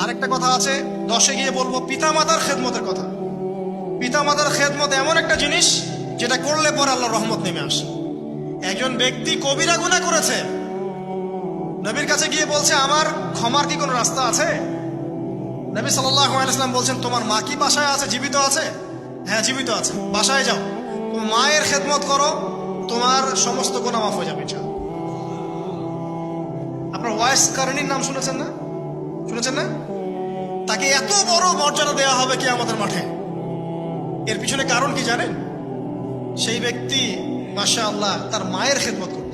আরেকটা কথা আছে 10-এ গিয়ে বলবো, পিতামাতার খেদমতের কথা। পিতামাতার খেদমত এমন একটা জিনিস যেটা করলে পরে আল্লাহর রহমত নেমে আসে। একজন ব্যক্তি কবিরা গুনাহ করেছে, নবীর কাছে গিয়ে বলছে আমার ক্ষমার কি কোনো রাস্তা আছে? নবী সাল্লাল্লাহু আলাইহি ওয়াসাল্লাম বলছেন তোমার মা কি বাসায় আছে, জীবিত আছে? হ্যাঁ জীবিত আছে। বাসায় যাও, তোমার মায়ের খেদমত করো, তোমার সমস্ত গুনাহ মাফ হয়ে যাবে ইনশাআল্লাহ। আপনার ওয়াইস কারণীর নাম শুনেছেন না? শুনেছেন না? তাকে এত বড় মর্যাদা দেওয়া হবে কিয়ামতের মাঠে। এর পিছনে কারণ কি জানেন? সেই ব্যক্তি মাশাআল্লাহ তার মায়ের খেদমত করত।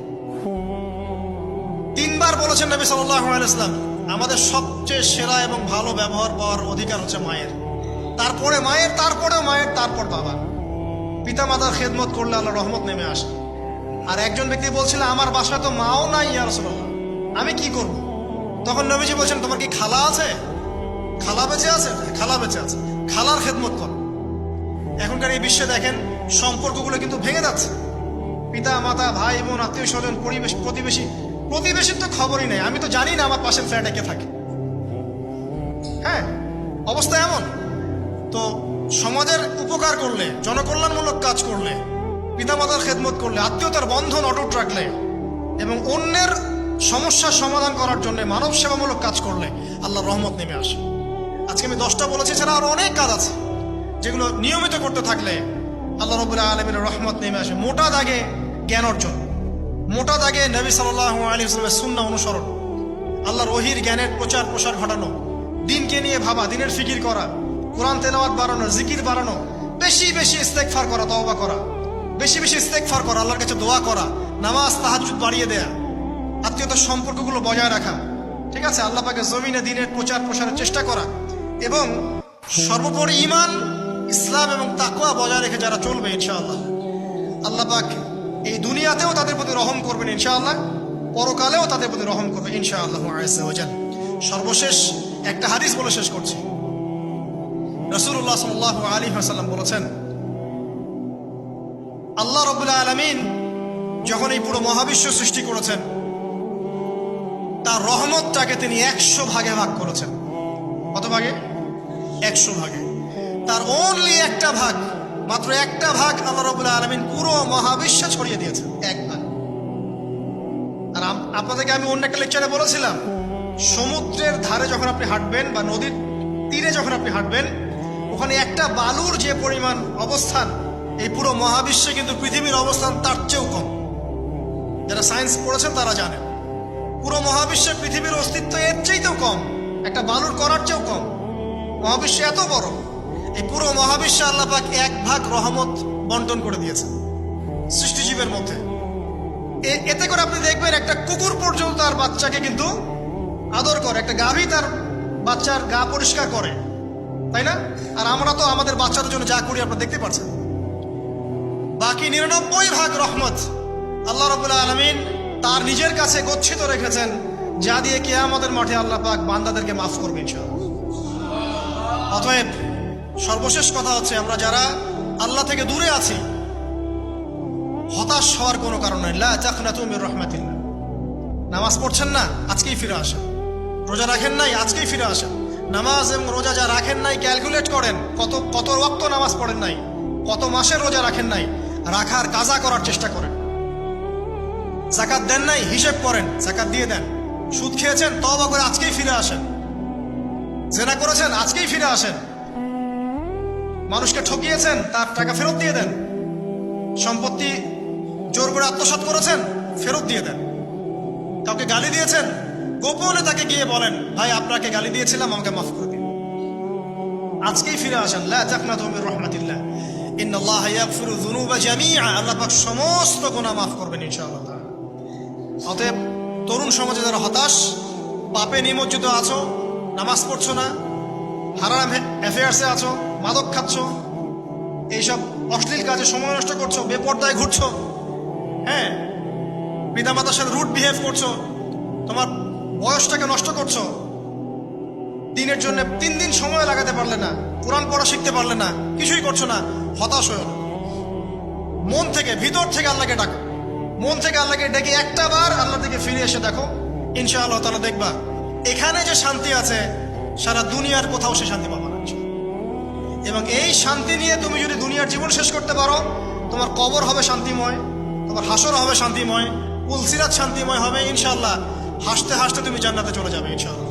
3 বার বলেছেন নবী সাল্লাল্লাহু আলাইহি ওয়াসাল্লাম আমাদের সবচেয়ে সেরা এবং ভালো ব্যবহার পাওয়ার অধিকার হচ্ছে মায়ের, তারপরে মায়ের, তারপরেও মায়ের, তারপর বাবা। পিতামাতার খেদমত করলে আল্লাহর রহমত নেমে আসে। আর একজন ব্যক্তি বলছিল আমার বাসায় তো মাও নাই ইয়া রাসূলুল্লাহ, আমি কি করব? তখন নবীজি বলছেন তোমার কি খালা আছে? খালা বেঁচে আছে? খালা বেঁচে আছে, খালার খেদমত কর। এখনকার এই বিশ্বে দেখেন সম্পর্কগুলো কিন্তু ভেঙে যাচ্ছে। পিতা মাতা, ভাই বোন, আত্মীয় স্বজন, প্রতিবেশীর তো খবরই নেই। আমি তো জানি না আমার পাশের ফ্ল্যাটে কে থাকে। হ্যাঁ, অবস্থা এমন। তো সমাজের উপকার করলে, জনকল্যাণমূলক কাজ করলে, পিতামাতার খেদমত করলে, আত্মীয়তার বন্ধন অটুট রাখলে এবং অন্যের সমস্যার সমাধান করার জন্য মানব সেবামূলক কাজ করলে আল্লাহর রহমত নেমে আসে। আজকে আমি 10টা বলেছি, ছাড়া আরো অনেক কাজ আছে যেগুলো নিয়মিত করতে থাকলে আল্লাহ রাব্বুল আলামিনের রহমত নেমে আসে। মোটা দাগে জ্ঞান অর্জন, মোটা দাগে নবী সাল্লাল্লাহু আলাইহি ওয়াসাল্লামের সুন্নাহ অনুসরণ, আল্লাহর ওহীর জ্ঞানের প্রচার প্রসার ঘটানো, দিনকে নিয়ে ভাবা, দিনের ফিকির করা, কোরআন তেলাওয়াত বাড়ানো, জিকির বাড়ানো, বেশি বেশি ইস্তেগফার করা, তওবা করা, বেশি বেশি ইস্তেগফার করা, আল্লাহর কাছে দোয়া করা, নামাজ তাহাজ্জুদ বাড়িয়ে দেয়া, আত্মীয়তার সম্পর্কগুলো বজায় রাখা, ঠিক আছে, আল্লাহ পাকের জমিনে দিনের প্রচার প্রসারের চেষ্টা করা এবং সর্বোপরি ঈমান, ইসলাম এবং তাকওয়া বজায় রেখে যারা চলবে ইনশাআল্লাহ আল্লাহ পাক এই দুনিয়াতেও তাদের প্রতি রহম করবেন ইনশাআল্লাহ, পরকালেও তাদের প্রতি রহম করবেন ইনশাআল্লাহ আযজা ওয়া জাল। সর্বশেষ একটা হাদিস বলে শেষ করছি। রাসূলুল্লাহ সাল্লাল্লাহু আলাইহি ওয়াসাল্লাম বলেছেন আল্লাহ রাব্বুল আলামিন যখন এই পুরো মহাবিশ্ব সৃষ্টি করেছেন তার রহমতটাকে তিনি 100 ভাগে ভাগ করেছেন। কত ভাগে? 100 ভাগে। তার অনলি একটা ভাগ, মাত্র একটা ভাগ আল্লাহ রাব্বুল আলামিন পুরো মহাবিশ্বে ছড়িয়ে দিয়েছেন, এক ভাগ। আর আপনাদেরকে আমি অন্য একটা লেকচারে বলেছিলাম সমুদ্রের ধারে যখন আপনি হাঁটবেন বা নদীর তীরে যখন আপনি হাঁটবেন, ওখানে একটা বালুর যে পরিমাণ অবস্থান এই পুরো মহাবিশ্বে কিন্তু পৃথিবীর অবস্থান তার চেয়েও কম। যারা সায়েন্স পড়েছেন তারা জানেন পুরো মহাবিশ্বে পৃথিবীর অস্তিত্ব এর চেয়েও কম, একটা বালুর করার চেয়েও কম। মহাবিশ্ব এত বড়, এই পুরো মহাবিশ্বে আল্লাহ পাক 1 ভাগ রহমত বন্টন করে দিয়েছে সৃষ্টিজীবের মধ্যে। এতে করে আপনি দেখবেন একটা কুকুর পর্যন্ত তার বাচ্চাকে কিন্তু আদর করে, একটা গাভী তার বাচ্চার গা পরিষ্কার করে, তাই না? আর আমরা তো আমাদের বাচ্চাদের জন্য যা করি আপনারা দেখতে পাচ্ছেন। বাকি 99 ভাগ রহমত আল্লাহ রাব্বুল আলামিন তার নিজের কাছে গচ্ছিত রেখেছেন, যা দিয়ে কিয়ামতের মাঠে আল্লাহ পাক বান্দাদেরকে মাফ করবে ইনশাআল্লাহ। অতএব সর্বশেষ কথা হচ্ছে আমরা যারা আল্লাহ থেকে দূরে আছি হতাশ হওয়ার কোনো কারণ নাই। লা তাকনাতু মির রাহমাতিল্লাহ। নামাজ পড়ছেন না, আজকেই ফিরে আসেন। রোজা রাখেন নাই, আজকেই ফিরে আসেন। নামাজ এবং রোজা যা রাখেন নাই ক্যালকুলেট করেন, কত ওয়াক্ত নামাজ পড়েন নাই, কত মাসের রোজা রাখেন নাই, রাখার কাজা করার চেষ্টা করেন। যাকাত দেন নাই, হিসেব করেন, যাকাত দিয়ে দেন। সুদ খেয়েছেন, তওবা করে আজকেই ফিরে আসেন। জেনা করেছেন, আজকেই ফিরে আসেন। মানুষকে ঠকিয়েছেন, তার টাকা ফেরত দিয়ে দেন। সম্পত্তি জোর করে আত্মসাৎ করেছেন, ফেরত দিয়ে দেন। কাউকে গালি দিয়েছেন, গোপনে তাকে গিয়ে বলেন ভাই আপনাকে গালি দিয়েছিলাম, আমাকে মাফ করে দিন। আজকেই ফিরে আসেন। লা তাকনাতু মির রাহমাতিল্লাহ, ইন্নাল্লাহা ইয়াগফিরু যুনুবা জামিআ। আল্লাহ পাক সমস্ত গুনাহ মাফ করবেন ইনশাআল্লাহ। অতএব তরুণ সমাজে যারা হতাশ, পাপে নিমজ্জিত আছো, নামাজ পড়ছো না, হারাম অ্যাফেয়ার্সে আছো, মাদক খাচ্ছ, এইসব অশ্লীল কাজে সময় নষ্ট করছো, বেপরদায় ঘুরছো, হ্যাঁ, পিতামাতার সাথে রুড বিহেভ করছো, তোমার বয়সটাকে নষ্ট করছো, দিনের জন্য 3 দিন সময় লাগাতে পারলে না, কোরআন পড়া শিখতে পারলে না, কিছুই করছো না, হতাশ হয়ে মন থেকে, ভিতর থেকে আল্লাহকে ডাকো। মন থেকে আল্লাহকে ডেকে একটা বার আল্লাহ থেকে ফিরে এসে দেখো, ইনশাআল্লাহ তাআলা দেখবা এখানে যে শান্তি আছে সারা দুনিয়ার কোথাও সে শান্তি পাবে না। এবং এই শান্তি নিয়ে তুমি যদি দুনিয়ার জীবন শেষ করতে পারো, তোমার কবর হবে শান্তিময়, তোমার হাসর হবে শান্তিময়, পুলসিরাত শান্তিময় হবে ইনশাআল্লাহ। হাসতে হাসতে তুমি জান্নাতে চলে যাবে ইনশাআল্লাহ।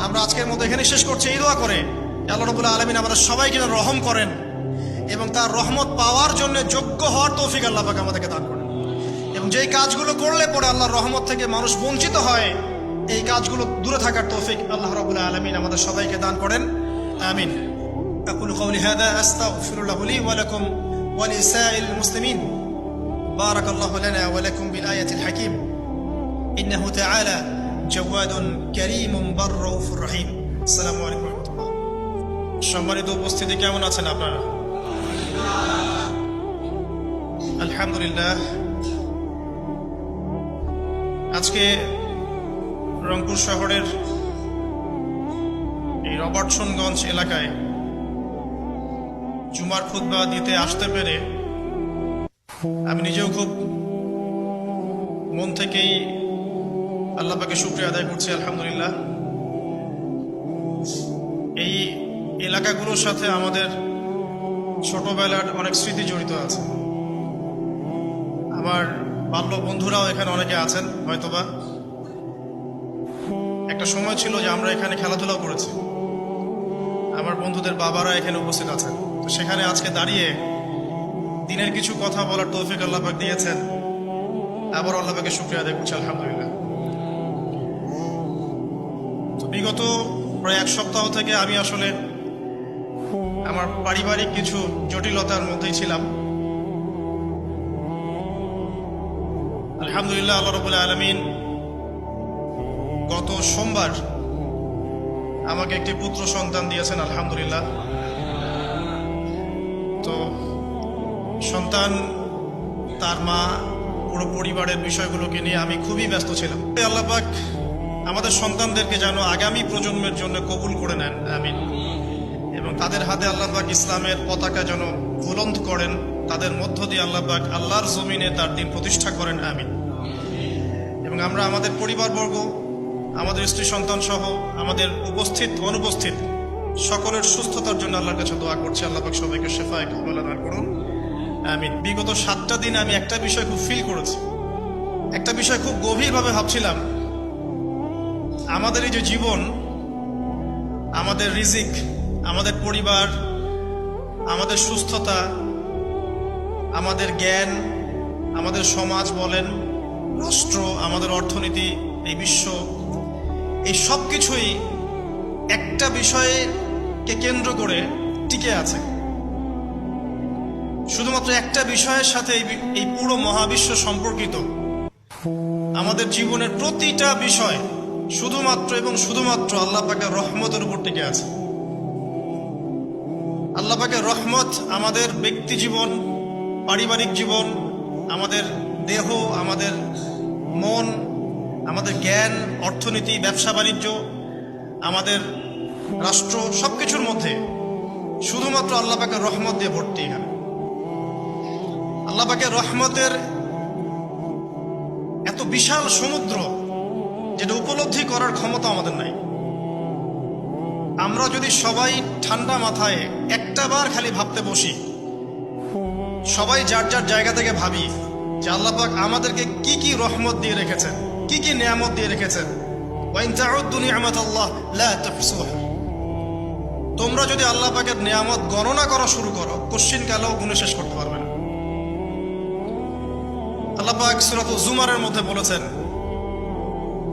আমরা আজকের মতো এখানে শেষ করছি এই দোয়া করে, আল্লাহ রাব্বুল আলামিন আমাদের সবাইকে রহম করেন এবং তার রহমত পাওয়ার জন্য যোগ্য হওয়ার তৌফিক আল্লাহ পাক আমাদেরকে দান করেন। এবং যেই কাজগুলো করলে পরে আল্লাহর রহমত থেকে মানুষ বঞ্চিত হয়, এই কাজগুলো দূরে থাকার তৌফিক আল্লাহ রাব্বুল আলামিন আমাদের সবাইকে দান করেন। আমিন। আকুলু কওলি হাযা আস্তাগফিরুল্লাহ লি ওয়া লাকুম ওয়া লিসাইরিল মুসলিমিন। বারাকাল্লাহু লানা ওয়া লাকুম বিল আয়াতিল হাকীম। ইন্নাহু তাআলা জাওয়াদুন কারীমুন বাররাউফুর রহিম। আসসালামু আলাইকুম ওয়া রাহমাতুল্লাহ। সম্মানিত উপস্থিতি, কেমন আছেন আপনারা? আলহামদুলিল্লাহ। আজকে রংপুর শহরের এই রবার্টসনগঞ্জ এলাকায় জুমার খুতবা দিতে আসতে পেরে আমি নিজেও খুব মন থেকেই আল্লাহ পাকে শুকরিয়া আদায় করছি। আলহামদুলিল্লাহ। এই এলাকাগুলোর সাথে আমাদের ছোটবেলার অনেক স্মৃতি জড়িত আছে। আমার বাল্য বন্ধুরাও এখানে অনেকে আছেন হয়তোবা। একটা সময় ছিল যে আমরা এখানে খেলাধুলাও করেছি, আমার বন্ধুদের বাবারা এখানে উপস্থিত আছেন। তো সেখানে আজকে দাঁড়িয়ে দিনের কিছু কথা বলার তৌফিক আল্লাহ পাক দিয়েছেন, আবার আল্লাহ পাকে শুকরিয়া আদায় করছি। আলহামদুলিল্লাহ। তো বিগত প্রায় এক সপ্তাহ থেকে আমি আসলে আমার পারিবারিক কিছু জটিলতার মধ্যেই ছিলাম। আলহামদুলিল্লাহ, আল্লাহ রাব্বুল আলামিন গত সোমবার আমাকে একটি পুত্র সন্তান দিয়েছেন। আলহামদুলিল্লাহ। তো সন্তান, তার মা, পুরো পরিবারের বিষয়গুলোকে নিয়ে আমি খুবই ব্যস্ত ছিলাম। আল্লাহ পাক আমাদের সন্তানদেরকে যেন আগামী প্রজন্মের জন্য কবুল করে নেন। আমিন। এবং তাদের হাতে আল্লাহ পাক ইসলামের পতাকা যেন বুলন্দ করেন, তাদের মধ্য দিয়ে আল্লাহ পাক আল্লাহর জমিনে তার দিন প্রতিষ্ঠা করেন। আমিন। এবং আমরা আমাদের পরিবারবর্গ, আমাদের স্ত্রী সন্তান সহ আমাদের উপস্থিত অনুপস্থিত সকলের সুস্থতার জন্য আল্লাহর কাছে দোয়া করছি। আল্লাহ পাক সবাইকে শেফায়ে কামিলা দান করুন। আমিন। বিগত 7টা দিন আমি একটা বিষয় খুব ফিল করেছি, একটা বিষয় খুব গভীরভাবে ভাবছিলাম। আমাদের এই যে জীবন, আমাদের রিজিক, আমাদের পরিবার, আমাদের সুস্থতা, আমাদের জ্ঞান, আমাদের সমাজ বলেন, রাষ্ট্র, আমাদের অর্থনীতি, এই বিশ্ব, এই সব কিছুই একটা বিষয়কে কেন্দ্র করে টিকে আছে। শুধুমাত্র একটা বিষয়ের সাথে এই পুরো মহাবিশ্ব সম্পর্কিত। আমাদের জীবনের প্রতিটা বিষয় শুধুমাত্র এবং শুধুমাত্র আল্লাহ পাকের রহমতের উপর টিকে আছে। আল্লাহ পাকের রহমত আমাদের ব্যক্তি জীবন, পারিবারিক জীবন, আমাদের দেহ, আমাদের মন, আমাদের জ্ঞান, অর্থনীতি, ব্যবসা বাণিজ্য, আমাদের রাষ্ট্র, সবকিছুর মধ্যে শুধুমাত্র আল্লাহ পাকের রহমত দিয়ে ভর্তি। এখানে আল্লাহ পাকের রহমতের এত বিশাল সমুদ্র, যেটা উপলব্ধি করার ক্ষমতা আমাদের নাই। আমরা যদি সবাই ঠান্ডা মাথায় একটা বার খালি ভাবতে বসি, সবাই যার যার জায়গা থেকে ভাবি যে আল্লাহ পাক আমাদেরকে কি কি রহমত দিয়ে রেখেছেন, কি কি নিয়ামত দিয়ে রেখেছেন। ওয়া ইন তাউদ্দু নি'মাতাল্লাহ লা তুহসুহা। তোমরা যদি আল্লাহ পাকের নিয়ামত গণনা করা শুরু করো, কোশ্চিনকালেও গুণে শেষ করতে পারবে না। আল্লাহ পাক সূরাতুল জুমারের মধ্যে বলেছেন,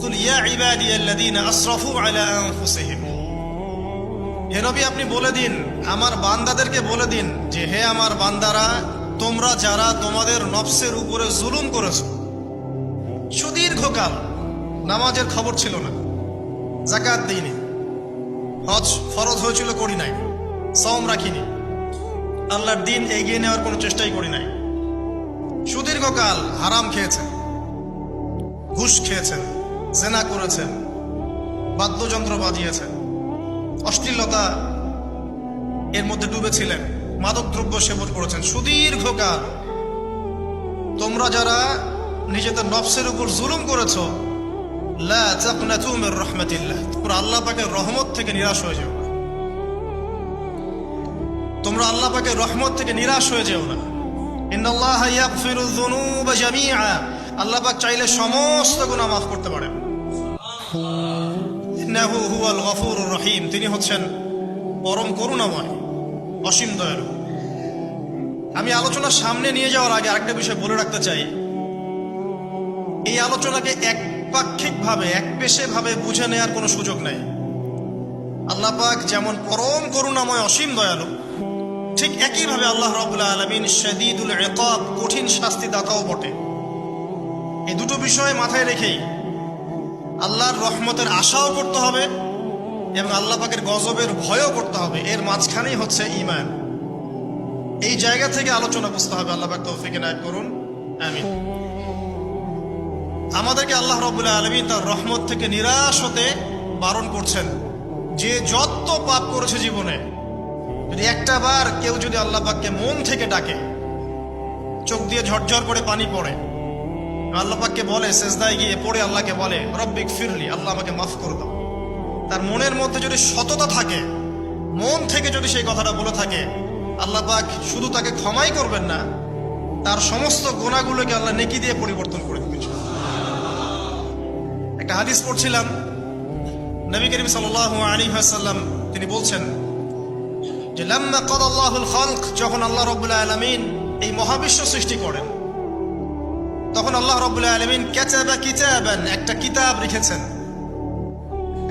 কুল ইয়া ইবাদিয়াল্লাযীনা আসরাফু আলা আনফুসিহিম। হে নবী, আপনি বলে দিন, আমার বান্দাদেরকে বলে দিন যে হে আমার বান্দারা, তোমরা যারা তোমাদের নফসের উপরে জুলুম করেছো, সুদীর্ঘকাল নামাজের খবর ছিল না, যাকাত দিইনি, হজ ফরজ হয়েছিল করি নাই, সওম রাখিনি, আল্লাহর দিন এগিয়ে নেওয়ার কোনো চেষ্টাই করি নাই, সুদীর্ঘকাল হারাম খেয়েছেন, ঘুষ খেয়েছেন, জেনা করেছেন, বাদ্যযন্ত্র বাজিয়েছেন, অশ্লীলতা এর মধ্যে ডুবেছিলেন, মাদকদ্রব্য সেবন করেছেন, সুদীর্ঘকাল তোমরা যারা নিজেদের নফসের উপর জুলুম করেছ, লা তাকনাতু মির রাহমাতিল্লাহ, তোমরা আল্লাহ পাকের রহমত থেকে নিরাশ হয়ে যেও না। তোমরা আল্লাহ পাকের রহমত থেকে নিরাশ হয়ে যেও না। ইন্নাল্লাহা ইয়াগফিরুয যুনুবা জামিআ, আল্লাহ পাক চাইলে সমস্ত গুনাহ মাফ করতে পারেন। ইন্নাহু হুয়াল গফুরুর রহিম, তিনি হচ্ছেন পরম করুণাময়, অসীম দয়ালু। আমি আলোচনা সামনে নিয়ে যাওয়ার আগে আরেকটা বিষয় বলে রাখতে চাই। এই আলোচনাকে একপাক্ষিকভাবে একপেশেভাবে বুঝে নেওয়ার কোনো সুযোগ নেই। আল্লাহ পাক যেমন পরম করুণাময়, অসীম দয়ালু, ঠিক একইভাবে আল্লাহ রাব্বুল আলামিন শাদীদুল ইকাব, কঠিন শাস্তি দাতাও বটে। এই দুটো বিষয় মাথায় রেখেই আল্লাহর রহমতের আশাও করতে হবে এবং আল্লাহ পাকের গজবের ভয়ও করতে হবে। এর মাঝখানেই হচ্ছে ঈমান। এই জায়গা থেকে আলোচনা বুঝতে হবে। আল্লাহ পাক তৌফিক এনায়েত করুন, আমিন। আমাদেরকে আল্লাহ রাব্বুল আলামিন তার রহমত থেকে নিরাশ হতে বারণ করছেন। যে যত পাপ করেছে জীবনে, যদি একটা বার কেউ যদি আল্লাহ পাককে মন থেকে ডাকে, চোখ দিয়ে ঝরঝর করে পানি পড়ে, আল্লাহ পাককে বলে, সেজদায় গিয়ে পড়ে আল্লাহকে বলে রব্বিক ফিরলি, আল্লাহ আমাকে মাফ করে দাও, তার মনের মধ্যে যদি সততা থাকে, মন থেকে যদি সেই কথাটা বলে থাকে, আল্লাহ পাক শুধু তাকে ক্ষমাই করবেন না, তার সমস্ত গুনাহগুলোকে আল্লাহ নেকি দিয়ে পরিবর্তন করে দিবেন। একটা হাদিস পড়ছিলাম, নবী করিম সাল্লাল্লাহু আলাইহি ওয়াসাল্লাম তিনি বলছেন যে লাম্মা কাদাল্লাহুল খালক, যখন আল্লাহ রাব্বুল আলামিন এই মহাবিশ্ব সৃষ্টি করেন, তখন আল্লাহ রাব্বুল আলামিন কাতাবা কিতাবান, একটা কিতাব লিখেছেন।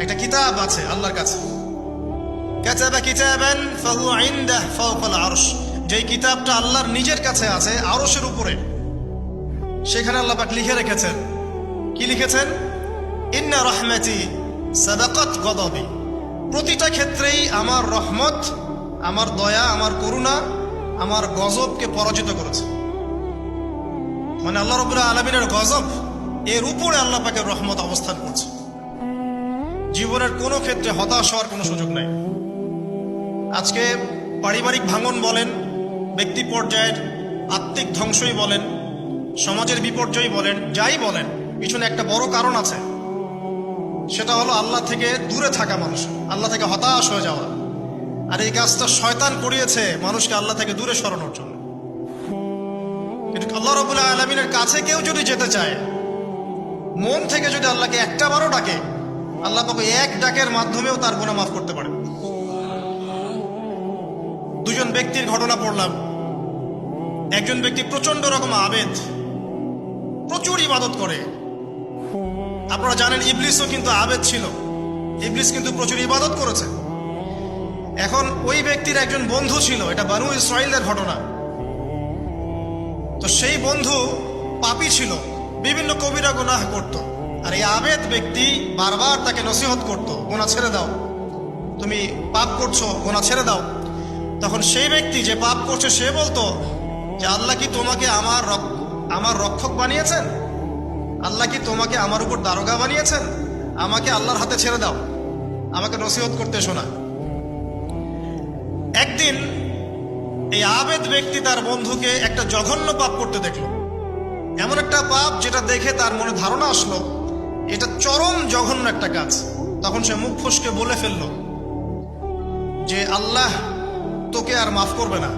একটা কিতাব আছে আল্লাহর কাছে। কাতাবা কিতাবান ফাহুয়া ইনদাহু ফাওকাল আরশ, যেই কিতাবটা আল্লাহর নিজের কাছে আছে, আরশের উপরে। সেখানে আল্লাহ পাক লিখে রেখেছেন, কি লিখেছেন? ইন্না রাহমাতি সাবাকাত গদাবি, প্রতিটা ক্ষেত্রেই আমার রহমত, আমার দয়া, আমার করুণা আমার গজবকে পরাজিত করেছে। মানে আল্লাহ রাব্বুল আলামিনের গজব, এর উপরে আল্লাহ পাকের রহমত অবস্থান করছে। জীবনের কোনো ক্ষেত্রে হতাশ হওয়ার কোনো সুযোগ নেই। আজকে পারিবারিক ভাঙন বলেন, ব্যক্তি পর্যায়ের আত্মিক ধ্বংসই বলেন, সমাজের বিপর্যয় বলেন, যাই বলেন, পিছনে একটা বড় কারণ আছে। সেটা হলো আল্লাহ থেকে দূরে থাকা মানুষ, আল্লাহ থেকে হতাশ হয়ে যাওয়া। আর এই কাজটা শয়তান করিয়েছে মানুষকে আল্লাহ থেকে দূরে সরানোর জন্য। কিন্তু আল্লাহ রাব্বুল আলামিনের কাছে কেউ যদি যেতে চায়, মন থেকে যদি আল্লাহকে একটা বারও ডাকে, আল্লাহ পাক এক ডাকের মাধ্যমেও তার গুনাহ মাফ করতে পারে। দুজন ব্যক্তির ঘটনা পড়লাম। একজন ব্যক্তি প্রচন্ড রকম আবেদ, প্রচুর ইবাদত করে। আপনারা জানেন ইবলিসও কিন্তু আবেদ ছিল, ইবলিস কিন্তু প্রচুর ইবাদত করেছে। এখন ওই ব্যক্তির একজন বন্ধু ছিল, এটা বানু ইসরাইলের ঘটনা। তো সেই বন্ধু পাপী ছিল, বিভিন্ন কবিরা গুনাহ করত। আর এই আবেদ ব্যক্তি বারবার তাকে নসিহত করত, গুনাহ ছেড়ে দাও, তুমি পাপ করছো, গুনাহ ছেড়ে দাও। তখন সেই ব্যক্তি যে পাপ করছে সে বলতো যে আল্লাহ কি তোমাকে আমার রক্ষক বানিয়েছেন? আল্লাহ কি তোমাকে আমার উপর দারোগা বানিয়েছেন? আমাকে আল্লাহর হাতে ছেড়ে দাও, আমাকে নসিহত করতে শোনা। একদিন এই আবেদ ব্যক্তি তার বন্ধুকে একটা জঘন্য পাপ করতে দেখল। এমন একটা পাপ যেটা দেখে তার মনে ধারণা আসলো এটা চরম জঘন্য একটা কাজ। তখন সে মুখ ফসকে বলে ফেলল যে আল্লাহ তোকে আর মাফ করবে না,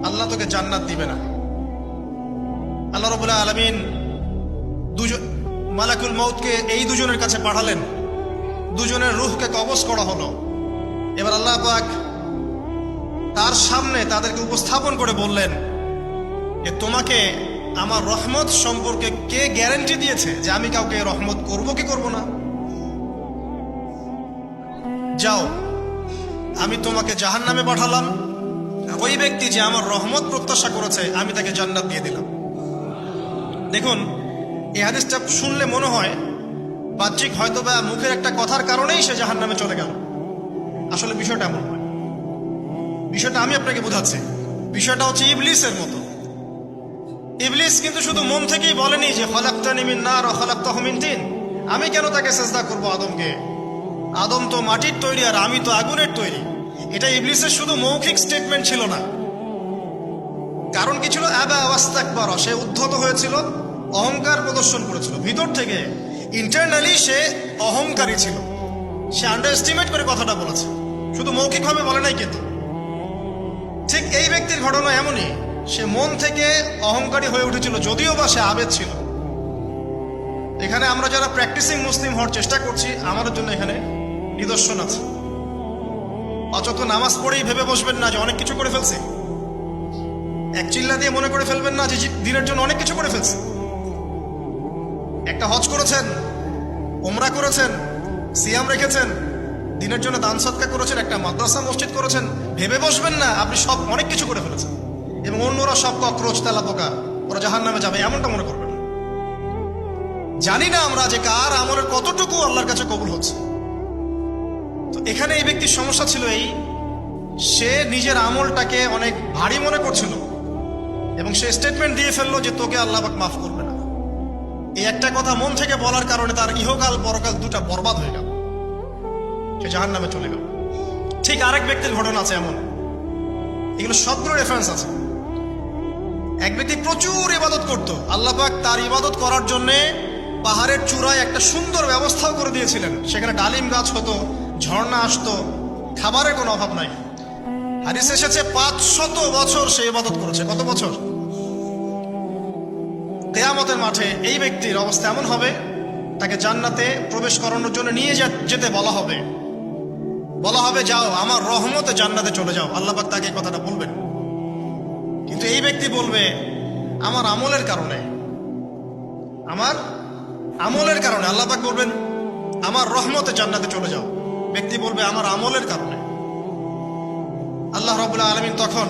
আল্লাহ তোকে জান্নাত দিবে না। আল্লাহ রাব্বুল আলামিন মালাকুল মউতকে এই দুজনের কাছে পাঠালেন, দুজনের রূহকে কবজ করা হলো। এবার আল্লাহ পাক তার সামনে তাদেরকে উপস্থাপন করে বললেন যে তোমাকে আমার রহমত সম্পর্কে কে গ্যারান্টি দিয়েছে যে আমি কাউকে রহমত করব কি করব না? যাও, আমি তোমাকে জাহান্নামে পাঠালাম, ওই ব্যক্তি যে আমার রহমত প্রত্যাশা করেছে আমি তাকে জান্নাত দিয়ে দিলাম। দেখুন, এই হাদিসটা শুনলে মনে হয় বাহ্যিক হয়তো বা মুখের একটা কথার কারণেই সে জাহান্নামে চলে গেল। আসলে বিষয়টা এমন নয়। বিষয়টা আমি আপনাকে বোঝাচ্ছি। বিষয়টা হচ্ছে ইবলিসের মতো। ইবলিস কিন্তু শুধু মন থেকেই বলেনি যে খালাকতানি মিন নার ওয়া খালাকতাহু মিন তিন, আমি কেন তাকে সিজদা করব আদমকে? আদম তো মাটির তৈরি আর আমি তো আগুনের তৈরি। এটা ইবলিসের শুধু মৌখিক স্টেটমেন্ট ছিল না, কারণ কি ছিল? আবা ওয়াস্তাকবারা, সে উদ্ধত হয়েছিল, অহংকার প্রদর্শন করেছিল। ভিতর থেকে ইন্টারনালি সে অহংকারী ছিল, সে আন্ডার এস্টিমেট করে কথাটা বলেছে, শুধু মৌখিকভাবে বলে নাই কিন্তু। ঠিক এই ব্যক্তির ঘটনা এমনই, সে মন থেকে অহংকারী হয়ে উঠেছিল, যদিও বা সে আবেদ ছিল। এখানে আমরা যারা প্র্যাকটিসিং মুসলিম হওয়ার চেষ্টা করছি, আমাদের জন্য এখানে নিদর্শন আছে। অযথ নামাজ পড়েই ভেবে বসবেন না যে অনেক কিছু করে ফেলছে, এক চিল্লা দিয়ে মনে করে ফেলবেন না যে দিনের জন্য অনেক কিছু করে ফেলছে। একটা হজ করেছেন, ওমরা করেছেন, সিয়াম রেখেছেন, দিনের জন্য দান সদকা করেছেন, একটা মাদ্রাসা মসজিদ করেছেন, ভেবে বসবেন না আপনি সব অনেক কিছু করে ফেলেছেন এবং অন্যরা সব ককরোচ তেলাপোকা, ওরা জাহান্নামে যাবে, এমনটা মনে করবেন। জানি না আমরা যে কার আমলের কতটুকু আল্লাহর কাছে কবুল হচ্ছে। তো এখানে এই ব্যক্তির সমস্যা ছিল এই, সে নিজের আমলটাকে অনেক ভারী মনে করছিল এবং সে স্টেটমেন্ট দিয়ে ফেললো যে তোকে আল্লাহ পাক মাফ করবে না। এই একটা কথা মন থেকে বলার কারণে তার ইহকাল পরকাল দুটা বরবাদ হয়ে গেল, সে জাহান্নামে চলে গেল। ঠিক আরেক ব্যক্তির ঘটনা আছে এমন, এগুলো সবগুলো রেফারেন্স আছে। এক ব্যক্তি প্রচুর ইবাদত করত, আল্লাহ পাক তার ইবাদত করার জন্যে পাহাড়ের চূড়ায় একটা সুন্দর ব্যবস্থাও করে দিয়েছিলেন, সেখানে ডালিম গাছ হতো, ঝর্ণা আসতো, খাবারের কোনো অভাব নাই। হাদিস এসেছে 500 বছর সে ইবাদত করেছে। কত বছর? কিয়ামতের মাঠে এই ব্যক্তির অবস্থা এমন হবে, তাকে জান্নাতে প্রবেশ করানোর জন্য নিয়ে যেতে বলা হবে, যাও আমার রহমতে জান্নাতে চলে যাও। আল্লাহ পাক তাকে এই কথাটা বলবেন, কিন্তু এই ব্যক্তি বলবে আমার আমলের কারণে, আল্লাহ পাক বলবেন আমার রহমতে জান্নাতে চলে যাও। ব্যক্তি বলবে আমার আমলের কারণে। আল্লাহ রাব্বুল আলামিন তখন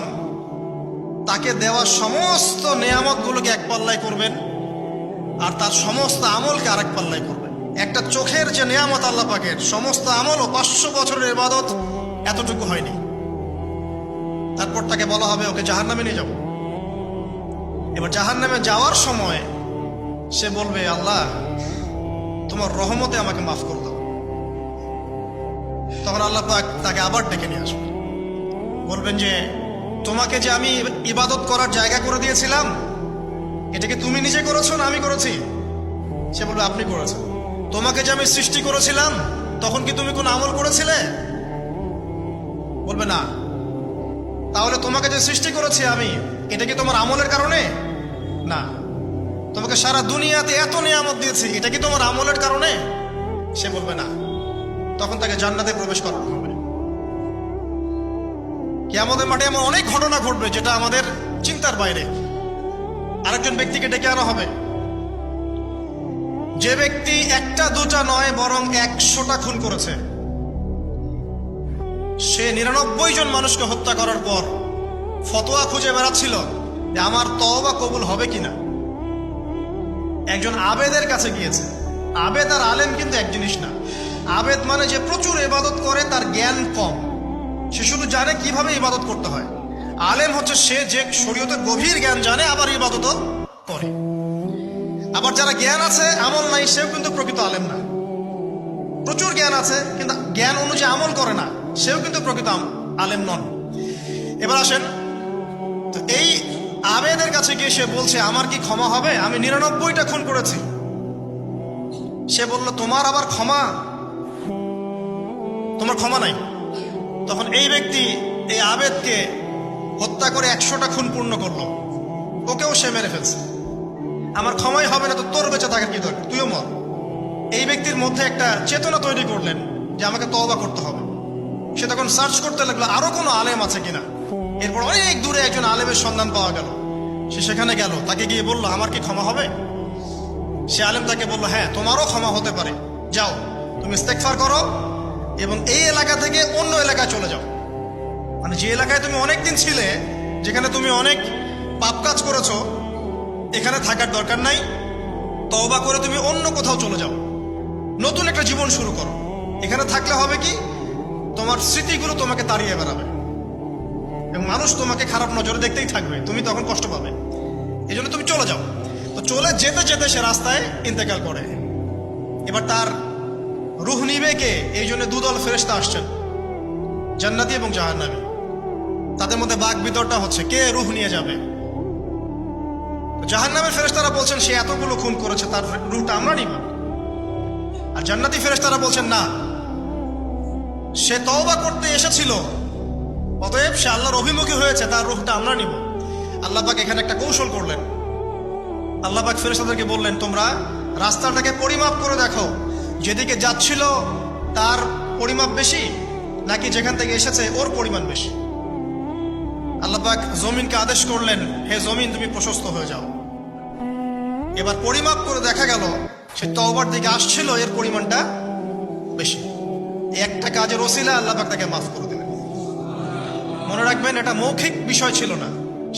তাকে দেওয়া সমস্ত নেয়ামতগুলোকে এক পাল্লায় করবেন আর তার সমস্ত আমলকে আরেক পাল্লায় করবেন। একটা চোখের যে নেয়ামত আল্লাহ পাকের, সমস্ত আমল ও 500 বছরের ইবাদত এতটুকু হয়নি। তারপর তাকে বলা হবে ওকে জাহান্নামে নিয়ে যাব। এবার জাহান্নামে যাওয়ার সময় সে বলবে আল্লাহ তোমার রহমতে আমাকে মাফ করে দাও। তখন আল্লাহ পাক তাকে আবার ডেকে নিয়ে আসবে, বলবেন যে তোমাকে যে আমি ইবাদত করার জায়গা করে দিয়েছিলাম, এটাকে তুমি নিজে করেছো না আমি করেছি? সে বলবে আপনি করেছেন। তোমাকে যে আমি সৃষ্টি করেছিলাম, তখন কি তুমি কোনো আমল করেছিলে? বলবে না। তাহলে তোমাকে যে সৃষ্টি করেছি আমি, এটা কি তোমার আমলের কারণে? না। তোমাকে সারা দুনিয়াতে এত নিয়ামত দিয়েছি, এটা কি তোমার আমলের কারণে? সে বলবে না। তখন তাকে জান্নাতে প্রবেশ করানো হবে। কিয়ামতের মাঠে এমন অনেক ঘটনা ঘটবে যেটা আমাদের চিন্তার বাইরে। আরেকজন ব্যক্তিকে ডেকে আনা হবে, যে ব্যক্তি একটা দুটা নয় বরং 100টা খুন করেছে। সে 99 জন মানুষকে হত্যা করার পর ফতোয়া খুঁজে বেড়াচ্ছিল যে আমার তওবা কবুল হবে কিনা। একজন আবেদের কাছে গিয়েছে। আবেদ আর আলেম কিন্তু এক জিনিস না। আবেদ মানে যে প্রচুর ইবাদত করে, তার জ্ঞান কম, সে শুধু জানে কিভাবে ইবাদত করতে হয়। আলেম হচ্ছে সে যে শরীয়তের গভীর জ্ঞান জানে, আবার ইবাদতও করে। আবার যারা জ্ঞান আছে আমল নাই, সেও কিন্তু প্রকৃত আলেম না। প্রচুর জ্ঞান আছে কিন্তু জ্ঞান অনুযায়ী আমল করে না, সেও কিন্তু প্রকৃত আলেম নন। এবার আসেন, তো এই আবেদের কাছে গিয়ে সে বলছে আমার কি ক্ষমা হবে? আমি 99টা খুন করেছি। সে বলল তোমার আবার ক্ষমা? তোমার ক্ষমা নাই। তখন এই ব্যক্তি এই আবেদকে হত্যা করে 100টা খুন পূর্ণ করলো, ওকেও সে মেরে ফেলছে। আমার ক্ষমাই হবে না তো তোর বেঁচে থাকার কি দরকার, তুইও মর। এই ব্যক্তির মধ্যে একটা চেতনা তৈরি করলেন যে আমাকে তওবা করতে হবে। সে তখন সার্চ করতে লাগলো আরো কোনো আলেম আছে কিনা। এরপর অনেক দূরে একজন আলেমের সন্ধান পাওয়া গেল। সে সেখানে গেল, তাকে গিয়ে বলল আমার কি ক্ষমা হবে? সে আলেম তাকে বলল হ্যাঁ তোমারও ক্ষমা হতে পারে, যাও তুমি ইস্তেগফার করো এবং এই এলাকা থেকে অন্য এলাকায় চলে যাও। মানে যে এলাকায় তুমি অনেকদিন ছিলে, যেখানে তুমি অনেক পাপ কাজ করেছো, এখানে থাকার দরকার নাই। তওবা করে তুমি অন্য কোথাও চলে যাও, নতুন একটা জীবন শুরু করো। এখানে থাকলে হবে কি, তোমার স্মৃতিগুলো তোমাকে তাড়িয়ে বেড়াবে এবং মানুষ তোমাকে খারাপ নজরে দেখতেই থাকবে, তুমি তখন কষ্ট পাবে। এই জন্য তুমি চলে যাও। তো চলে যেতে যেতে সে রাস্তায় ইন্তেকাল করে। এবার তার রূহ নিবে কে? এই জন্য দুদল ফেরেশতা আসছেন, জান্নাতি এবং জাহান্নামী। তাদের মধ্যে বাক বিতরটা হচ্ছে কে রূহ নিয়ে যাবে। জাহান্নামের ফেরেশতারা বলছেন সে এতগুলো খুন করেছে, তার রূহটা আমরা নিব। আর জান্নাতি ফেরেশতারা বলছেন না, সে তওবা করতে এসেছিল, অতএব সে আল্লাহর অভিমুখী হয়েছে, তার রূহটা আমরা নিব। আল্লাহ পাক এখানে একটা কৌশল করলেন। আল্লাহ পাক ফেরেশতাদেরকে বললেন, তোমরা রাস্তাটাকে পরিমাপ করে দেখো, যেদিকে যাচ্ছিল তার পরিমাপ বেশি নাকি যেখান থেকে এসেছে ওর পরিমাণ বেশি। আল্লাহ পাক জমিনকে আদেশ করলেন, হে জমিন তুমি প্রশস্ত হয়ে যাও। এবার পরিমাপ করে দেখা গেল সে তওবার দিকে আসছিল, এর পরিমাণটা বেশি। একটা কাজের ওসিলা আল্লাহ পাক তাকে মাফ করে দিলেন। মনে রাখবেন, এটা মৌখিক বিষয় ছিল না,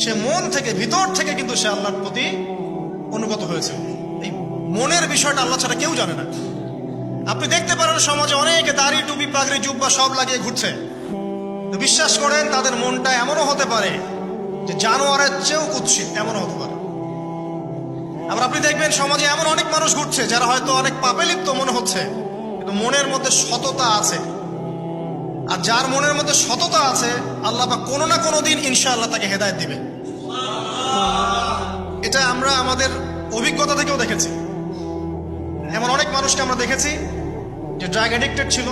সে মন থেকে, ভিতর থেকে কিন্তু সে আল্লাহর প্রতি অনুগত হয়েছে। এই মনের বিষয়টা আল্লাহ ছাড়া কেউ জানে না। আপনি দেখতে পারেন সমাজে অনেকে দাড়ি, টুপি, পাগড়ি, জুব্বা সব লাগিয়ে ঘুরছে, তো বিশ্বাস করেন তাদের মনটা এমনও হতে পারে যে জানোয়ারের চেয়েও কুৎসিত, এমনও হতে পারে। আবার আপনি দেখবেন সমাজে এমন অনেক মানুষ ঘুরছে যারা হয়তো অনেক পাপে লিপ্ত মনে হচ্ছে, কিন্তু মনের মধ্যে সততা আছে। আর যার মনের মধ্যে সততা আছে, আল্লাহ পাক কোনো না কোনো দিন ইনশাআল্লাহ তাকে হেদায়েত দিবে। এটা আমরা আমাদের অভিজ্ঞতা থেকেও দেখেছি। এমন অনেক মানুষকে আমরা দেখেছি যে ড্রাগ অ্যাডিক্টেড ছিল,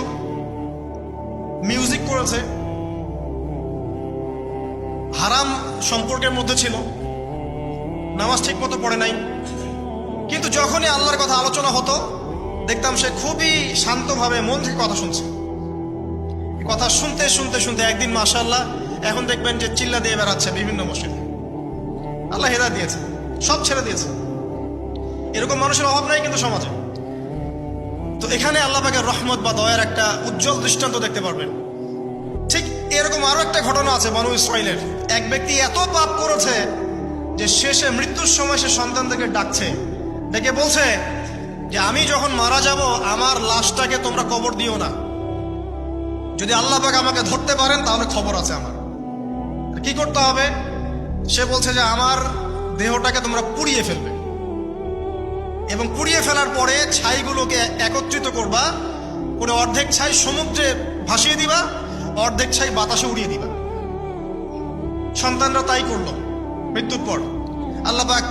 মিউজিক করেছে, হারাম সম্পর্কের মধ্যে ছিল, নামাজ ঠিক মতো পড়ে নাই, কিন্তু যখনই আল্লাহর কথা আলোচনা হতো দেখতাম সে খুবই শান্তভাবে মন থেকে কথা শুনছে। কথা শুনতে শুনতে শুনতে একদিন মাশাআল্লাহ এখন দেখবেন যে চিল্লা দিয়ে বেড়াচ্ছে বিভিন্ন মসজিদে। আল্লাহ হেদায়েত দিয়েছে, সব ছেড়ে দিয়েছে। এরকম মানুষের অভাব নাই কিন্তু সমাজে। তো এখানে আল্লাহ পাকের রহমত বা দয়ার একটা উজ্জ্বল দৃষ্টান্ত দেখতে পারবেন। ঠিক এরকম আরো একটা ঘটনা আছে বনু ইসরাইলের। এক ব্যক্তি এত পাপ করেছে যে শেষে মৃত্যুর সময় সে সন্তানদেরকে ডাকছে, ডেকে বলছে যে আমি যখন মারা যাব আমার লাশটাকে তোমরা কবর দিও না, যদি আল্লাহ পাক আমাকে ধরতে পারেন তাহলে খবর আছে আমার। কি করতে হবে? সে বলছে যে আমার দেহটাকে তোমরা পুড়িয়ে ফেলবে, এবং পুড়িয়ে ফেলার পরে ছাইগুলোকে একত্রিত করবা, করে অর্ধেক ছাই সমুদ্রে ভাসিয়ে দিবা, অর্ধেক ছাই বাতাসে উড়িয়ে দিবা। সন্তানরা তাই করলো। মৃত্যুর পর আল্লাহ পাক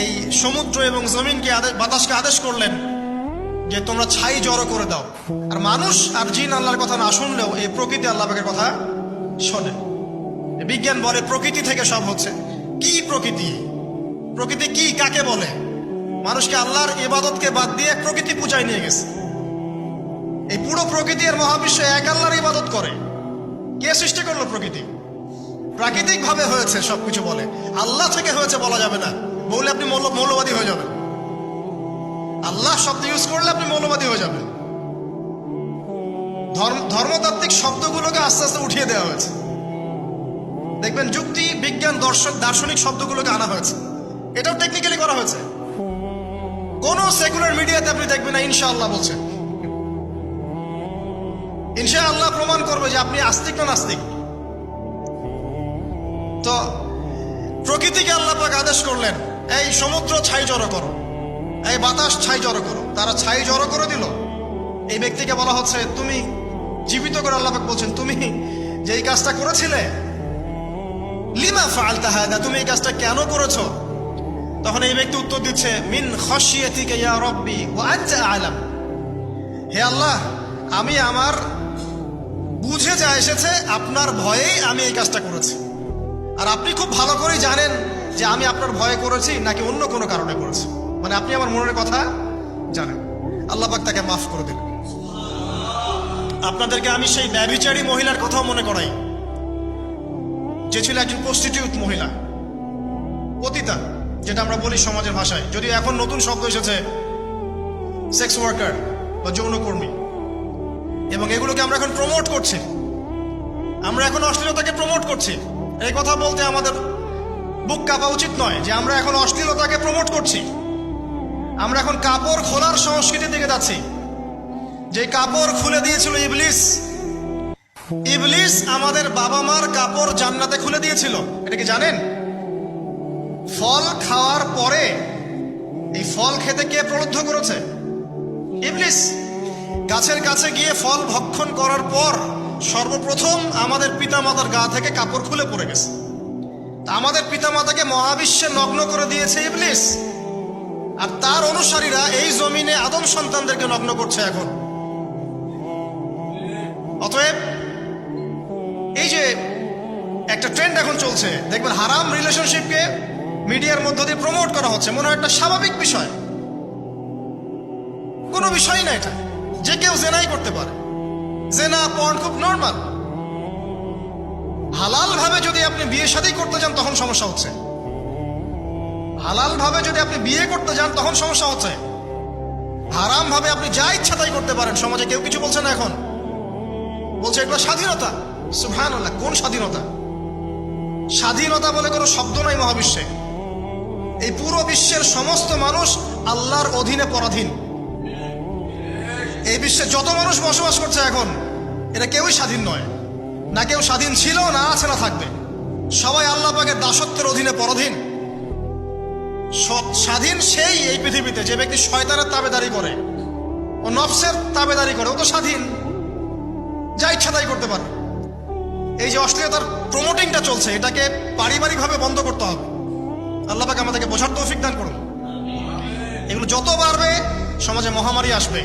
এই সমুদ্র এবং জমিনকে বাতাসকে আদেশ করলেন যে তোমরা ছাই জড়ো করে দাও। আর মানুষ আর জিন আল্লাহর কথা না শুনলেও এই প্রকৃতি আল্লাহ পাকের কথা শোনে। বিজ্ঞান বলে প্রকৃতি থেকে সব হচ্ছে। কি প্রকৃতি? প্রকৃতি কি, কাকে বলে? মানুষকে আল্লাহর ইবাদতকে বাদ দিয়ে প্রকৃতি পূজায় নিয়ে গেছে। এই পুরো প্রকৃতি আর মহাবিশ্ব এক আল্লাহর ইবাদত করে। কে সৃষ্টি করলো প্রকৃতি? প্রাকৃতিক ভাবে হয়েছে সবকিছু বলে, আল্লাহ থেকে হয়েছে বলা যাবে না। বললে আপনি মৌলবাদী হয়ে যাবেন। আল্লাহ শব্দ ইউজ করলে আপনি মৌলবাদী হয়ে যাবেন। ধর্মতাত্ত্বিক শব্দগুলোকে আস্তে আস্তে উঠিয়ে দেওয়া হয়েছে। দেখবেন যুক্তি, বিজ্ঞান, দার্শনিক শব্দগুলোকে আনা হয়েছে। এটাও টেকনিক্যালি করা হয়েছে। কোন সেকুলার মিডিয়াতে আপনি দেখবেন না ইনশাআল্লাহ বলছে। ইনশাআল্লাহ প্রমাণ করবে যে আপনি আস্তিক না নাস্তিক। তো প্রকৃতিকে আল্লাহ পাক আদেশ করলেন, এই সমুদ্র ছাই জড়ো করো, এই বাতাস ছাই জড়ো করো। তারা ছাই জড়ো করে দিল। এই ব্যক্তিকে বলা হচ্ছে তুমি জীবিত করে, আল্লাহ পাক বলছেন তুমি যে এই কাজটা করেছিলে, লিমা ফাআলতা হাদা, তুমি এই কাজটা কেন করেছো? তখন এই ব্যক্তি উত্তর দিচ্ছে, মিন খাশিয়াতিকা ইয়া রাব্বি ওয়া আনতা আ'লাম। হে আল্লাহ, আমি আমার বুঝে যা এসেছে আপনার ভয়েই আমি এই কাজটা করেছি, আর আপনি খুব ভালো করেই জানেন যে আমি আপনার ভয়ে করেছি নাকি অন্য কোনো কারণে করেছি। মানে আপনি আমার মনের কথা জানেন। আল্লাহ পাক তাকে মাফ করে দিলেন। আপনাদেরকে আমি সেই ব্যভিচারী মহিলার কথাও মনে করাই, যে ছিল একজন প্রস্টিটিউট মহিলা, পতিতা, যেটা আমরা বলি সমাজের ভাষায়। যদিও এখন নতুন শব্দ এসেছে সেক্স ওয়ার্কার বা যৌনকর্মী, এবং এগুলোকে আমরা এখন প্রমোট করছি। আমরা এখন অশ্লীলতাকে প্রমোট করছি। এই কথা বলতে আমাদের বুক কাঁপা উচিত নয় যে আমরা এখন অশ্লীলতাকে প্রমোট করছি। আমরা এখন কাপড় খোলার সংস্কৃতির দিকে যাচ্ছি। যে কাপড় খুলে দিয়েছিল ইবলিস। ইবলিস আমাদের বাবা মার কাপড় জান্নাতে খুলে দিয়েছিল, এটা কি জানেন? ফল খাওয়ার পরে এই ফল খেতে কে প্রলুব্ধ করেছে? ইবলিস। গাছের কাছে গিয়ে ফল ভক্ষণ করার পর সর্বপ্রথম আমাদের পিতামাতার গা থেকে কাপড় খুলে পড়ে গেছে। আমাদের পিতামাতাকে মহাবিশ্বে নগ্ন করে দিয়েছে ইবলিস। আর তার অনুসারীরা এই জমিনে আদম সন্তানদেরকে নগ্ন করছে এখন। অতএব এই যে একটা ট্রেন্ড এখন চলছে, দেখবেন হারাম রিলেশনশিপকে মিডিয়ার মধ্য দিয়ে প্রমোট করা হচ্ছে, মনে হয় একটা স্বাভাবিক বিষয়, কোনো বিষয় না এটা, যে কেউ জেনাই করতে পারে, জেনা পর্ন খুব নর্মাল। হালাল ভাবে যদি আপনি বিয়ে শাদী করতে যান তখন সমস্যা হচ্ছে, হালাল ভাবে যদি আপনি বিয়ে করতে যান তখন সমস্যা হচ্ছে। হারাম ভাবে আপনি যা ইচ্ছা তাই করতে পারেন, সমাজে কেউ কিছু বলছে না, এখন বলছে এগুলো স্বাধীনতা। সুবহানাল্লাহ, কোন স্বাধীনতা? স্বাধীনতা বলে কোনো শব্দ নাই মহাবিশ্বে। এই পুরো বিশ্বের সমস্ত মানুষ আল্লাহর অধীনে পরাধীন। এই বিশ্বে যত মানুষ বসবাস করছে এখন, এরা কেউই স্বাধীন নয়, না কেউ স্বাধীন ছিল, না আছে, না থাকবে। সবাই আল্লাহ পাকের দাসত্বের অধীনে পরাধীন। স্বাধীন সেই এই পৃথিবীতে যে ব্যক্তি শয়তানের তাবেদারি করে, ও নফসের তাবেদারি করে, ও তো স্বাধীন, যা ইচ্ছা তাই করতে পারে। এই যে অশ্লীলতার প্রমোটিংটা চলছে, এটাকে পারিবারিকভাবে বন্ধ করতে হবে। আল্লাহ পাক আমাদেরকে বোঝার তৌফিক দান করুন। এগুলো যত বাড়বে সমাজে মহামারী আসবে,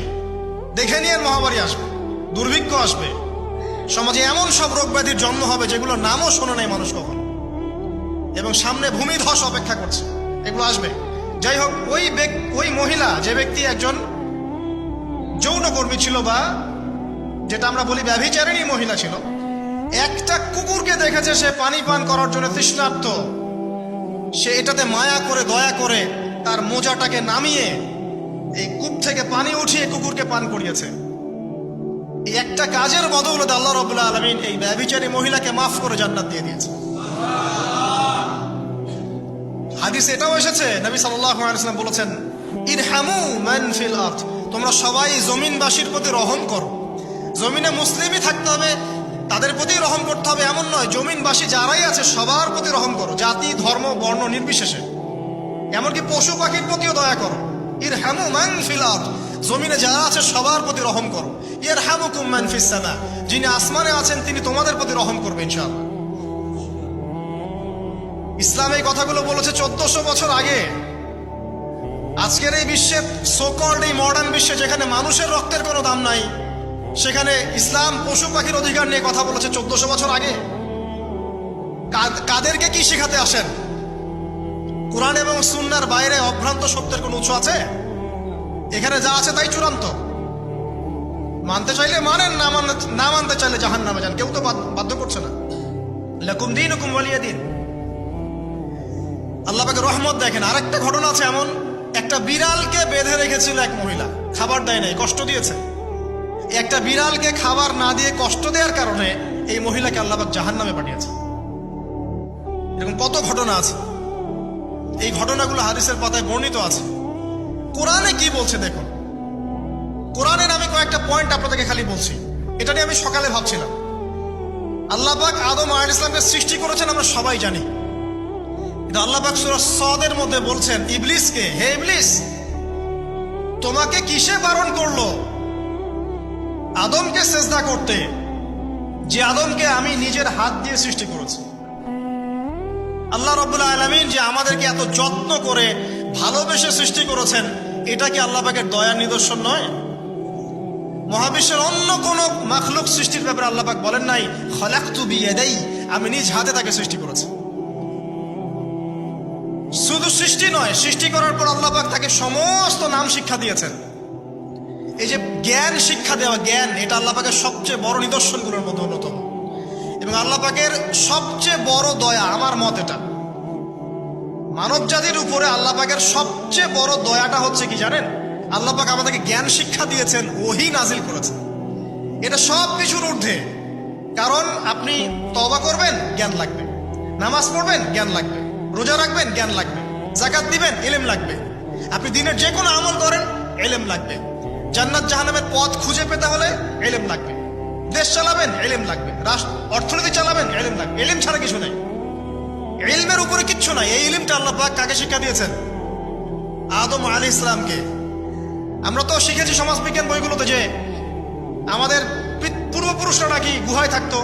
দেখে নিয়ে মহামারী আসবে, দুর্ভিক্ষ আসবে, সমাজে এমন সব রোগ ব্যাধির জন্ম হবে যেগুলোর নামও শোনে নাই মানুষ কখন, এবং সামনে ভূমিধস অপেক্ষা করছে, এগুলো আসবে। যাই হোক, ওই মহিলা, যে ব্যক্তি একজন যৌনকর্মী ছিল, বা যেটা আমরা বলি ব্যভিচারিণী মহিলা ছিল, একটা কুকুরকে দেখেছে সে পানি পান করার জন্য তৃষ্ণার্ত, সে এটাতে মায়া করে, দয়া করে তার মোজাটাকে নামিয়ে এই কূপ থেকে পানি উঠিয়ে কুকুরকে পান করিয়েছে। এই একটা কাজের বদৌলতে আল্লাহ রাব্বুল আলামিন এই ব্যভিচারী মহিলাকে মাফ করে জান্নাত দিয়ে দিয়েছে। হাদিসে এটাও এসেছে, নবী সাল্লাল্লাহু আলাইহি ওয়াসাল্লাম বলেছেন, ইরহামু মান ফিল আরদ, তোমরা সবাই জমিনবাসীর প্রতি রহম করো। জমিনে মুসলিমই থাকতে হবে, তাদের প্রতি রহম করতে হবে এমন নয়, জমিনবাসী যারাই আছে সবার প্রতি রহম করো, জাতি ধর্ম বর্ণ নির্বিশেষে, এমনকি পশু পাখির প্রতিও দয়া করো। ইরহামু মান ফিল আরদ, জমিনে যারা আছে সবার প্রতি রহম করো। ইরহামুকুম মান ফিস সামা, যিনি আসমানে আছেন তিনি তোমাদের প্রতি রহম করবে ইনশাআল্লাহ। ইসলাম এই কথাগুলো বলেছে 1400 বছর আগে। আজকের এই বিশ্বের সোকল্ড এই মডার্ন বিশ্বে, যেখানে মানুষের রক্তের কোনো দাম নাই, সেখানে ইসলাম পশু পাখির অধিকার নিয়ে কথা বলেছে 1400 বছর আগে। কাদেরকে কি শেখাতে আসেন? কোরআন এবং সুন্নাহর বাইরে অভ্রান্ত সত্যের কোনো উৎস আছে? এখানে যা আছে তাই চূড়ান্ত। মানতে চাইলে মানেন, না মানতে চাইলে জাহান্নামে যান, কেউ তো বাধ্য করছে না। লাকুম দীনুকুম ওয়ালিয়া দিন। আল্লাহ পাকের রহমত দেখেন, আরেকটা ঘটনা আছে এমন, একটা বিড়ালকে বেঁধে রেখেছিল এক মহিলা, খাবার দেয় নাই, কষ্ট দিয়েছে। একটা বিড়ালকে খাবার না দিয়ে কষ্ট দেওয়ার কারণে এই মহিলাকে আল্লাহ পাক জাহান্নামে পাঠিয়েছে। এরকম কত ঘটনা আছে, এই ঘটনাগুলো হাদিসের পাতায় বর্ণিত আছে। কোরআনে কি বলছে দেখুন। কোরআনের আমি কয়েকটা পয়েন্ট আপনাদেরকে খালি বলছি, এটা নিয়ে আমি সকালে ভাবছিলাম। আল্লাহ পাক আদম আলাইহিস সালামকে সৃষ্টি করেছেন আমরা সবাই জানি, কিন্তু আল্লাহ পাক সূরা সদের মধ্যে বলছেন ইবলিসকে, হে ইবলিস, তোমাকে কিসে বারণ করলো আদমকে সেজদা করতে, যে আদমকে আমি নিজের হাত দিয়ে সৃষ্টি করেছি। আল্লাহ রাব্বুল আলামিন যে আমাদেরকে এত যত্ন করে ভালোবেসে সৃষ্টি করেছেন, এটা কি আল্লাহ পাকের দয়ার নিদর্শন নয়? মহাবিশ্বের অন্য কোন মাখলুক সৃষ্টির ব্যাপারে আল্লাহ পাক বলেন নাই খলাকতু বিয়াদাই, আমি নিজ হাতে তাকে সৃষ্টি করেছি। শুধু সৃষ্টি নয়, সৃষ্টি করার পর আল্লাহ পাক তাকে সমস্ত নাম শিক্ষা দিয়েছেন। এই যে জ্ঞান শিক্ষা দেওয়া, জ্ঞান, এটা আল্লাহ পাকের সবচেয়ে বড় নিদর্শনগুলোর মধ্যে অন্যতম। এবং আল্লাহ পাকের সবচেয়ে বড় দয়া, আমার মত এটা, মানব জাতির উপরে আল্লাহ পাকের সবচেয়ে বড় দয়াটা হচ্ছে কি জানেন? আল্লাহ পাক আমাদেরকে জ্ঞান শিক্ষা দিয়েছেন, ওহী নাজিল করেছেন। এটা সব কিছুর ঊর্ধ্বে। কারণ আপনি তওবা করবেন, জ্ঞান লাগবে। নামাজ পড়বেন, জ্ঞান লাগবে। রোজা রাখবেন, জ্ঞান লাগবে। যাকাত দিবেন, ইলম লাগবে। আপনি দিনের যে কোনো আমল করেন, ইলম লাগবে। জান্নাত জাহান্নামের পথ খুঁজে পেতে হলে ইলম লাগবে। দেশ চালাবেন, ইলম লাগবে। অর্থনীতি চালাবেন, ইলম লাগবে। ইলম ছাড়া কিছু নেই, ইলমের উপরে কিচ্ছু নাই। এই ইলমটা আল্লাহ পাক কাকে শিক্ষা দিয়েছেন? আদম আলাইহিস সালামকে। আমরা তো শিখেছি সমাজবিজ্ঞান বইগুলোতে যে আমাদের পূর্বপুরুষরা নাকি গুহায় থাকতো,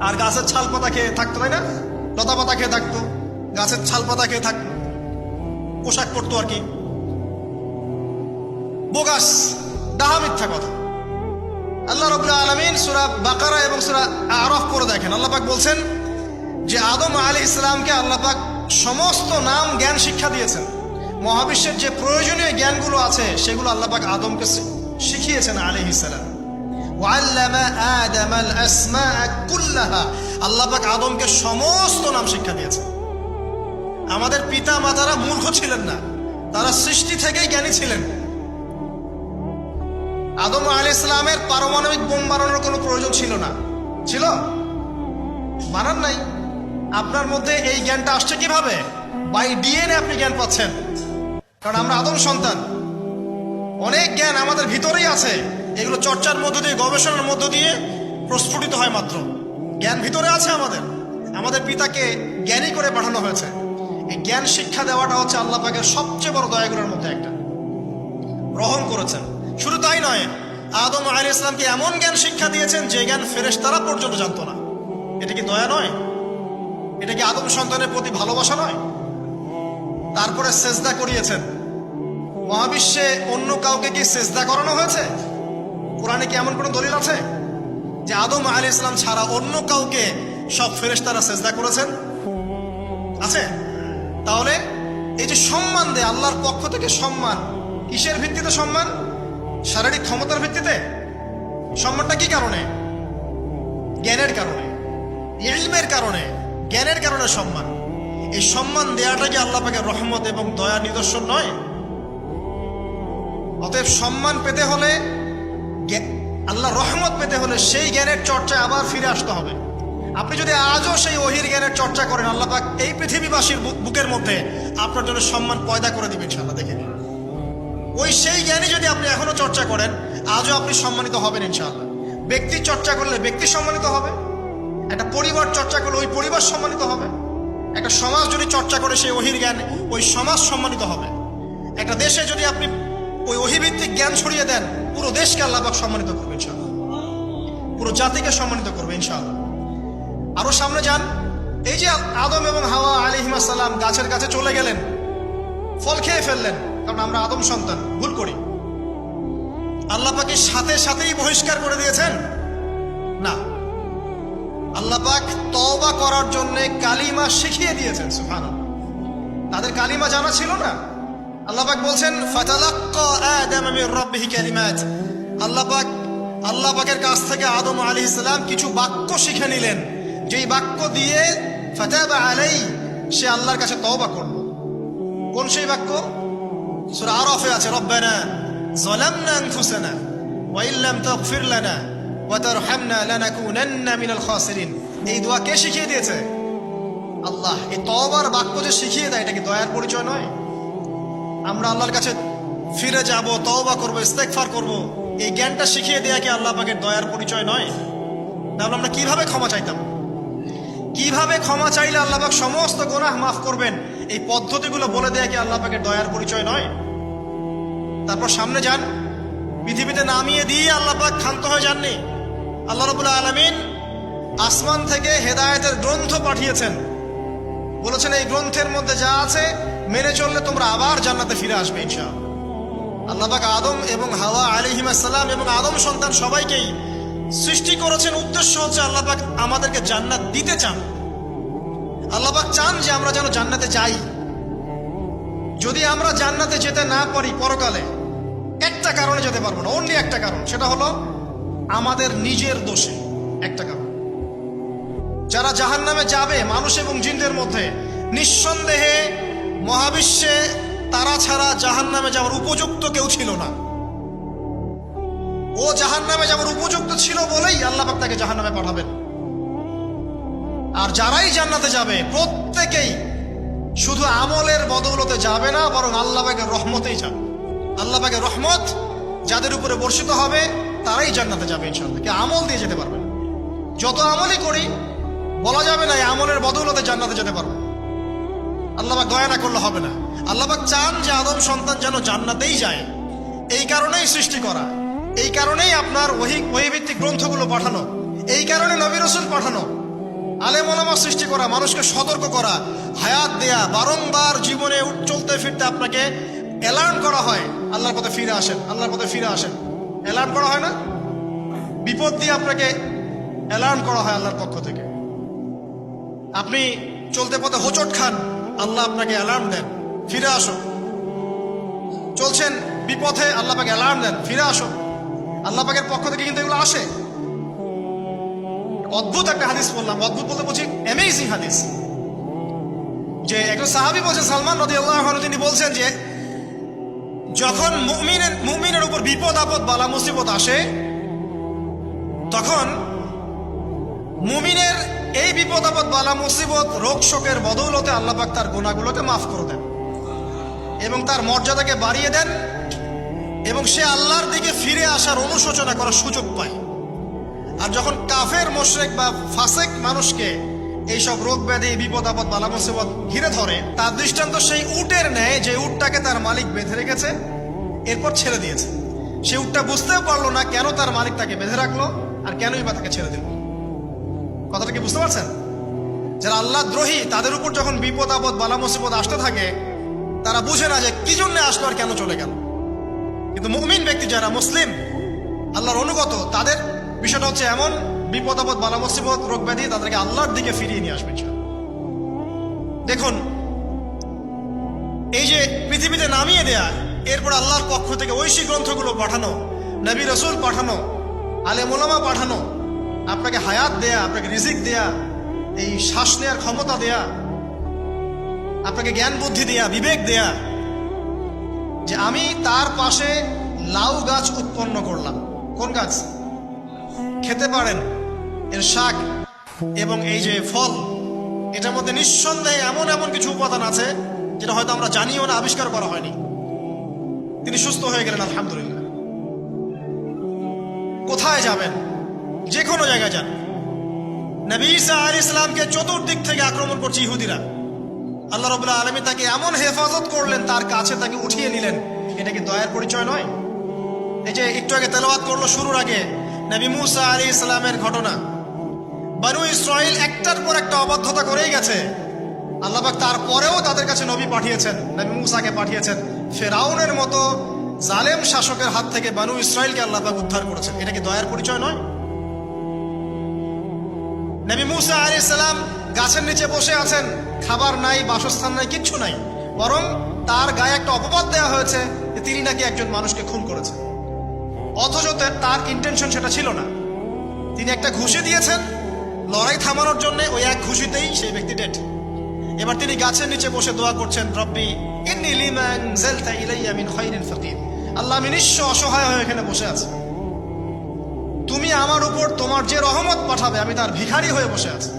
আর গাছের ছাল পাতা খেয়ে থাকতো, তাই না? লতা পাতা খেয়ে থাকতো, গাছের ছাল পাতা খেয়ে থাকতো, পোশাক পরতো আর কি। বোগাস, ডাহা মিথ্যা কথা। আল্লাহ রাব্বুল আলামিন সূরা বাকারা এবং সূরা আরাফ পড়ে দেখেন, আল্লাহ পাক বলছেন যে আদম আলাইহিস সালামকে আল্লাহ পাক সমস্ত নাম জ্ঞান শিক্ষা দিয়েছেন। মহাবিশ্বের যে প্রয়োজনীয় জ্ঞানগুলো আছে সেগুলো আল্লাহ পাক আদমকে শিখিয়েছেন আলাইহিস সালাম। ওয়াল্লামা আদামাল আসমাআ কুল্লাহা, আল্লাহ পাক আদমকে সমস্ত নাম শিক্ষা দিয়েছেন। আমাদের পিতা মাতারা মূর্খ ছিলেন না, তারা সৃষ্টি থেকেই জ্ঞানী ছিলেন। আদম আলাইহিস সালামের পারমাণবিক বোম বানানোর কোনো প্রয়োজন ছিল না, ছিল? বানান নাই। আপনার মধ্যে এই জ্ঞানটা আসছে কিভাবে? বাই ডিএনএ আপনি জ্ঞান পাচ্ছেন, কারণ আমরা আদম সন্তান। অনেক জ্ঞান আমাদের ভিতরেই আছে, এগুলো চর্চার মধ্য দিয়ে, গবেষণার মধ্য দিয়ে প্রস্ফুটিত হয় মাত্র। জ্ঞান ভিতরে আছে আমাদের, আমাদের পিতাকে জ্ঞানী করে পাঠানো হয়েছে। এই জ্ঞান শিক্ষা দেওয়াটা হচ্ছে আল্লাহ পাকের সবচেয়ে বড় দয়াগুলোর মধ্যে একটা। রহম করেছেন। শুধু তাই নয়, আদম আলাইহিস সালামকে এমন জ্ঞান শিক্ষা দিয়েছেন যে জ্ঞান ফেরেশতারা পর্যন্ত জানতো না। এটা কি দয়া নয়? এটা কি আদম সন্তানের প্রতি ভালোবাসা নয়? তারপরে সেজদা করিয়েছেন। মহাবিশ্বে অন্য কাউকে কি সেজদা করানো হয়েছে? কোরআনে কি এমন কোনো দলিল আছে যে আদম আলাইহিস সালাম ছাড়া অন্য কাউকে সব ফেরেশতারা সেজদা করেছেন? আছে? তাহলে এই যে সম্মান দেয় আল্লাহর পক্ষ থেকে, সম্মান কিসের ভিত্তিতে? সম্মান শারীরিক ক্ষমতার ভিত্তিতে? সম্মানটা কি কারণে? জ্ঞানের কারণে, ইলমের কারণে, জ্ঞানের কারণে সম্মান। এই সম্মান দেওয়াটা কি আল্লাহ পাকের রহমত এবং দয়া নিদর্শন নয়? অতএব সম্মান পেতে হলে, আল্লাহ রহমত পেতে হলে সেই জ্ঞানের চর্চায় আবার ফিরে আসতে হবে। আপনি যদি আজও সেই ওহির জ্ঞানের চর্চা করেন, আল্লাহ পাক এই পৃথিবীবাসীর বুকের মধ্যে আপনার জন্য সম্মান পয়দা করে দিবেন ইনশাআল্লাহ। দেখে নিন, ওই সেই জ্ঞানী যদি আপনি এখনো চর্চা করেন, আজও আপনি সম্মানিত হবেন ইনশাআল্লাহ। ব্যক্তি চর্চা করলে ব্যক্তি সম্মানিত হবে, একটা পরিবার চর্চা করলে ওই পরিবার সম্মানিত হবে, একটা সমাজ যদি চর্চা করে সেই ওহির জ্ঞান, ওই সমাজ সম্মানিত হবে। একটা দেশে যদি আপনি ওই ওহিভিত্তিক জ্ঞান ছড়িয়ে দেন, পুরো দেশকে আল্লাহ পাক সম্মানিত করবে ইনশাআল্লাহ, পুরো জাতিকে সম্মানিত করবে ইনশাআল্লাহ। আরো সামনে যান, এই যে আদম এবং হাওয়া আলাইহিস সালাম গাছের কাছে চলে গেলেন, ফল খেয়ে ফেললেন, কারণ আমরা আদম সন্তান, ভুল করি। আল্লাহ পাক সাথে সাথেই বহিষ্কার করে দিয়েছেন? না, আল্লাহ পাক তওবা করার জন্য কালিমা শিখিয়ে দিয়েছেন। সুবহানাল্লাহ, তাদের কালিমা জানা ছিল না। আল্লাহ পাক বলছেন ফাতালাক্কা আদম মির রাব্বিহি কালিমাত, আল্লাহ পাকের কাছ থেকে আদম আলাইহিস সালাম কিছু বাক্য শিখে নিলেন, যেই বাক্য দিয়ে ফাতাবা আলাইহি, সে আল্লাহর কাছে তওবা করল। কোন সেই বাক্য? সূরা আরাফে আছে, রব্বানা যালামনা আনফুসানা ওয়া ইল্লাম তাগফির লানা ওয়া তারহামনা লানাকুনান্না মিনাল খাসিরিন। এই দোয়া কে শিখিয়ে দিয়েছে? আল্লাহ। এই তওবার বাক্য যে শিখিয়ে দেয়, এটা কি দয়ার পরিচয় নয়? আমরা আল্লাহর কাছে ফিরে যাব, তওবা করব, ইস্তেগফার করব, এই জ্ঞানটা শিখিয়ে দেয়া কি আল্লাহ পাকের দয়ার পরিচয় নয়? তাহলে আমরা কিভাবে ক্ষমা চাইতাম? কিভাবে ক্ষমা চাইলে আল্লাহ পাক সমস্ত গুনাহ মাফ করবেন, এই পদ্ধতিগুলো বলে দেয়া কি আল্লাহ পাকের দয়ার পরিচয় নয়? তারপর সামনে যান, পৃথিবীতে নামিয়ে দিয়ে আল্লাহ পাক ক্ষান্ত হয়ে যাননি। আল্লাহ রাব্বুল আলামিন আসমান থেকে হেদায়েতের গ্রন্থ পাঠিয়েছেন, বলেছেন এই গ্রন্থের মধ্যে যা আছে মেনে চললে তোমরা আবার জান্নাতে ফিরে আসবে ইনশাআল্লাহ। আল্লাহ পাক আদম এবং হাওয়া আলাইহিস সালাম এবং আদম সন্তান সবাইকেই সৃষ্টি করেছেন, উদ্দেশ্য হচ্ছে আল্লাহ পাক আমাদেরকে জান্নাত দিতে চান। আল্লাহ পাক চান যে আমরা যেন জান্নাতে যাই। যদি আমরা জান্নাতে যেতে না পারি পরকালে, একটা কারণে যেতে পারবো না, অনলি একটা কারণ, সেটা হলো আমাদের নিজের দোষে। একটা কারণ, যারা জাহান্নামে যাবে মানুষ এবং জিনদের মধ্যে, নিঃসন্দেহে মহাবিশ্বে তারা ছাড়া জাহান্নামে যাওয়ার উপযুক্ত কেউ ছিল না। ও জাহান্নামে যাওয়ার উপযুক্ত ছিল বলেই আল্লাহ পাক তাকে জাহান্নামে পাঠাবেন। আর যারাই জান্নাতে যাবে প্রত্যেকেই শুধু আমলের বদৌলতে যাবে না, বরং আল্লাহ পাকের রহমতেই যাবে। আল্লাহ পাকের রহমত যাদের উপরে বর্ষিত হবে তারাই জান্নাতে যাবে ইনশাআল্লাহ। কে আমল দিয়ে যেতে পারবে? যত আমলই করি বলা যাবে না এই আমলের বদৌলতে জান্নাতে যেতে পারবো। আল্লাহ পাক দয়া না করলে হবে না। আল্লাহ পাক চান যে আদম সন্তান যেন জান্নাতেই যায়। এই কারণেই সৃষ্টি করা, এই কারণেই আপনার ওহীভিত্তিক গ্রন্থগুলো পাঠানো, এই কারণে নবী রাসূল পাঠানো, আলেম ওলামা সৃষ্টি করা, মানুষকে সতর্ক করা, হায়াত দেয়া, বারংবার জীবনে চলতে ফিরতে আপনাকে অ্যালার্ম করা হয় আল্লাহর পথে ফিরে আসেন, আল্লাহর পথে ফিরে আসেন, অ্যালার্ম করা হয় না? বিপদ দিয়ে আপনাকে অ্যালার্ম করা হয় আল্লাহর পক্ষ থেকে। আপনি চলতে পথে হোঁচট খান, আল্লাহ আপনাকে অ্যালার্ম দেন, ফিরে আসো। চলছেন বিপথে, আল্লাহ পাকে অ্যালার্ম দেন, ফিরে আসো। আল্লাহ পাকের পক্ষ থেকে কিন্তু এগুলো আসে। অদ্ভুত একটা হাদিস বললাম, অদ্ভুত বলতে বলছি অ্যামেজিং হাদিস, যে একজন সাহাবী বলছেন, সালমান রাদিয়াল্লাহু আনহু, তিনি বলছেন যে যখন মুমিনের উপর বিপদ আপদ বালা মুসিবত আসে, তখন মুমিনের এই বিপদ আপদ বালা মুসিবত রোগ শোকের বদৌলতে আল্লাহ পাক তার গুনাহগুলোকে মাফ করে দেন এবং তার মর্যাদাকে বাড়িয়ে দেন, এবং সে আল্লাহর দিকে ফিরে আসার অনুশোচনা করার সুযোগ পায়। আর যখন কাফের মুশরিক বা ফাসেক মানুষকে এইসব রোগ ব্যাধি বিপদ আপদ বালা মুসিবত ঘিরে ধরে, তার দৃষ্টান্ত সেই উটের ন্যায় যে উটটাকে তার মালিক বেঁধে রেখেছে, এরপর ছেড়ে দিয়েছে। সে উটটা বুঝতেও পারলো না কেন তার মালিক তাকে বেঁধে রাখলো আর কেনই বা তাকে ছেড়ে দিল। কথাটা কি বুঝতে পারছেন? যারা আল্লাহ দ্রোহী, তাদের উপর যখন বিপদ আপদ বালা মুসিবত আসতে থাকে, তারা বুঝে না যে কি জন্য আসলো আর কেন চলে গেল। কিন্তু মুমিন ব্যক্তি যারা মুসলিম, আল্লাহর অনুগত, তাদের বিষয়টা হচ্ছে এমন, বিপদ আপদ বালা মুসিবত রোগ ব্যাধি তাদেরকে আল্লাহর দিকে ফিরিয়ে নিয়ে আসবে। দেখুন, এই যে পৃথিবীতে নামিয়ে দেয়া, এরপর আল্লাহর পক্ষ থেকে ঐশী গ্রন্থগুলো পাঠানো, নবী রাসূল পাঠানো, আলেম ওলামা পাঠানো, আপনাকে হায়াত দেয়া, আপনাকে রিজিক দেয়া, এই শ্বাস নেওয়ার ক্ষমতা দেয়া, আপনাকে জ্ঞান বুদ্ধি দেয়া, বিবেক দেয়া, যে আমি তার পাশে লাউ গাছ উৎপন্ন করলাম। কোন গাছ? খেতে পারেন, এর শাক এবং এই যে ফল, এটার মধ্যে নিঃসন্দেহে এমন এমন কিছু উপাদান আছে যেটা হয়তো আমরা জানিও না, আবিষ্কার করা হয়নি। তিনি সুস্থ হয়ে গেলেন, আলহামদুলিল্লাহ। কোথায় যাবেন? যে কোনো জায়গায় যান। নবী ঈসা আলাইহিস সালামকে চতুর্দিক থেকে আক্রমণ করছে ইহুদিরা। আল্লাহ রাব্বুল আলামিন তাকে এমন হেফাজত করলেন, তার কাছে তাকে উঠিয়ে নিলেন। এটা কি দয়ার পরিচয় নয়? এই যে একটু আগে তেলাওয়াত করলো শুরুর আগে নবী মুসা আলাইহিস সালামের ঘটনা। বনু ইসরাইল একটার পর একটা অবাধ্যতা করেই গেছে। আল্লাহ পাক তারপরেও তাদের কাছে নবী পাঠিয়েছেন, নবী মুসাকে পাঠিয়েছেন। ফেরাউনের মতো জালেম শাসকের হাত থেকে বনু ইসরাইলকে আল্লাহ পাক উদ্ধার করেছেন। এটা কি দয়ার পরিচয় নয়? নবী মুসা আলাইহিস সালাম গাছের নিচে বসে আছেন, খাবার নাই, বাসস্থান নাই, কিচ্ছু নাই, বরং তার গায়ে একটা অপবাদ দেওয়া হয়েছে যে তিনি নাকি একজন মানুষকে খুন করেছেন। অথচ তার ইন্টেনশন সেটা ছিল না। তিনি একটা ঘুষি দিয়েছেন লড়াই থামানোর জন্য, ওই এক ঘুষিতেই সেই ব্যক্তি ডেড। এবার তিনি গাছের নিচে বসে দোয়া করছেন, রব্বি ইন্নী লিমা আনজালতা ইলাইয়া মিন খায়রিন ফাকির। আল্লাহ, আমি নিঃস্ব অসহায় হয়ে এখানে বসে আছি, তুমি আমার উপর তোমার যে রহমত পাঠাবে আমি তার ভিখারি হয়ে বসে আছি।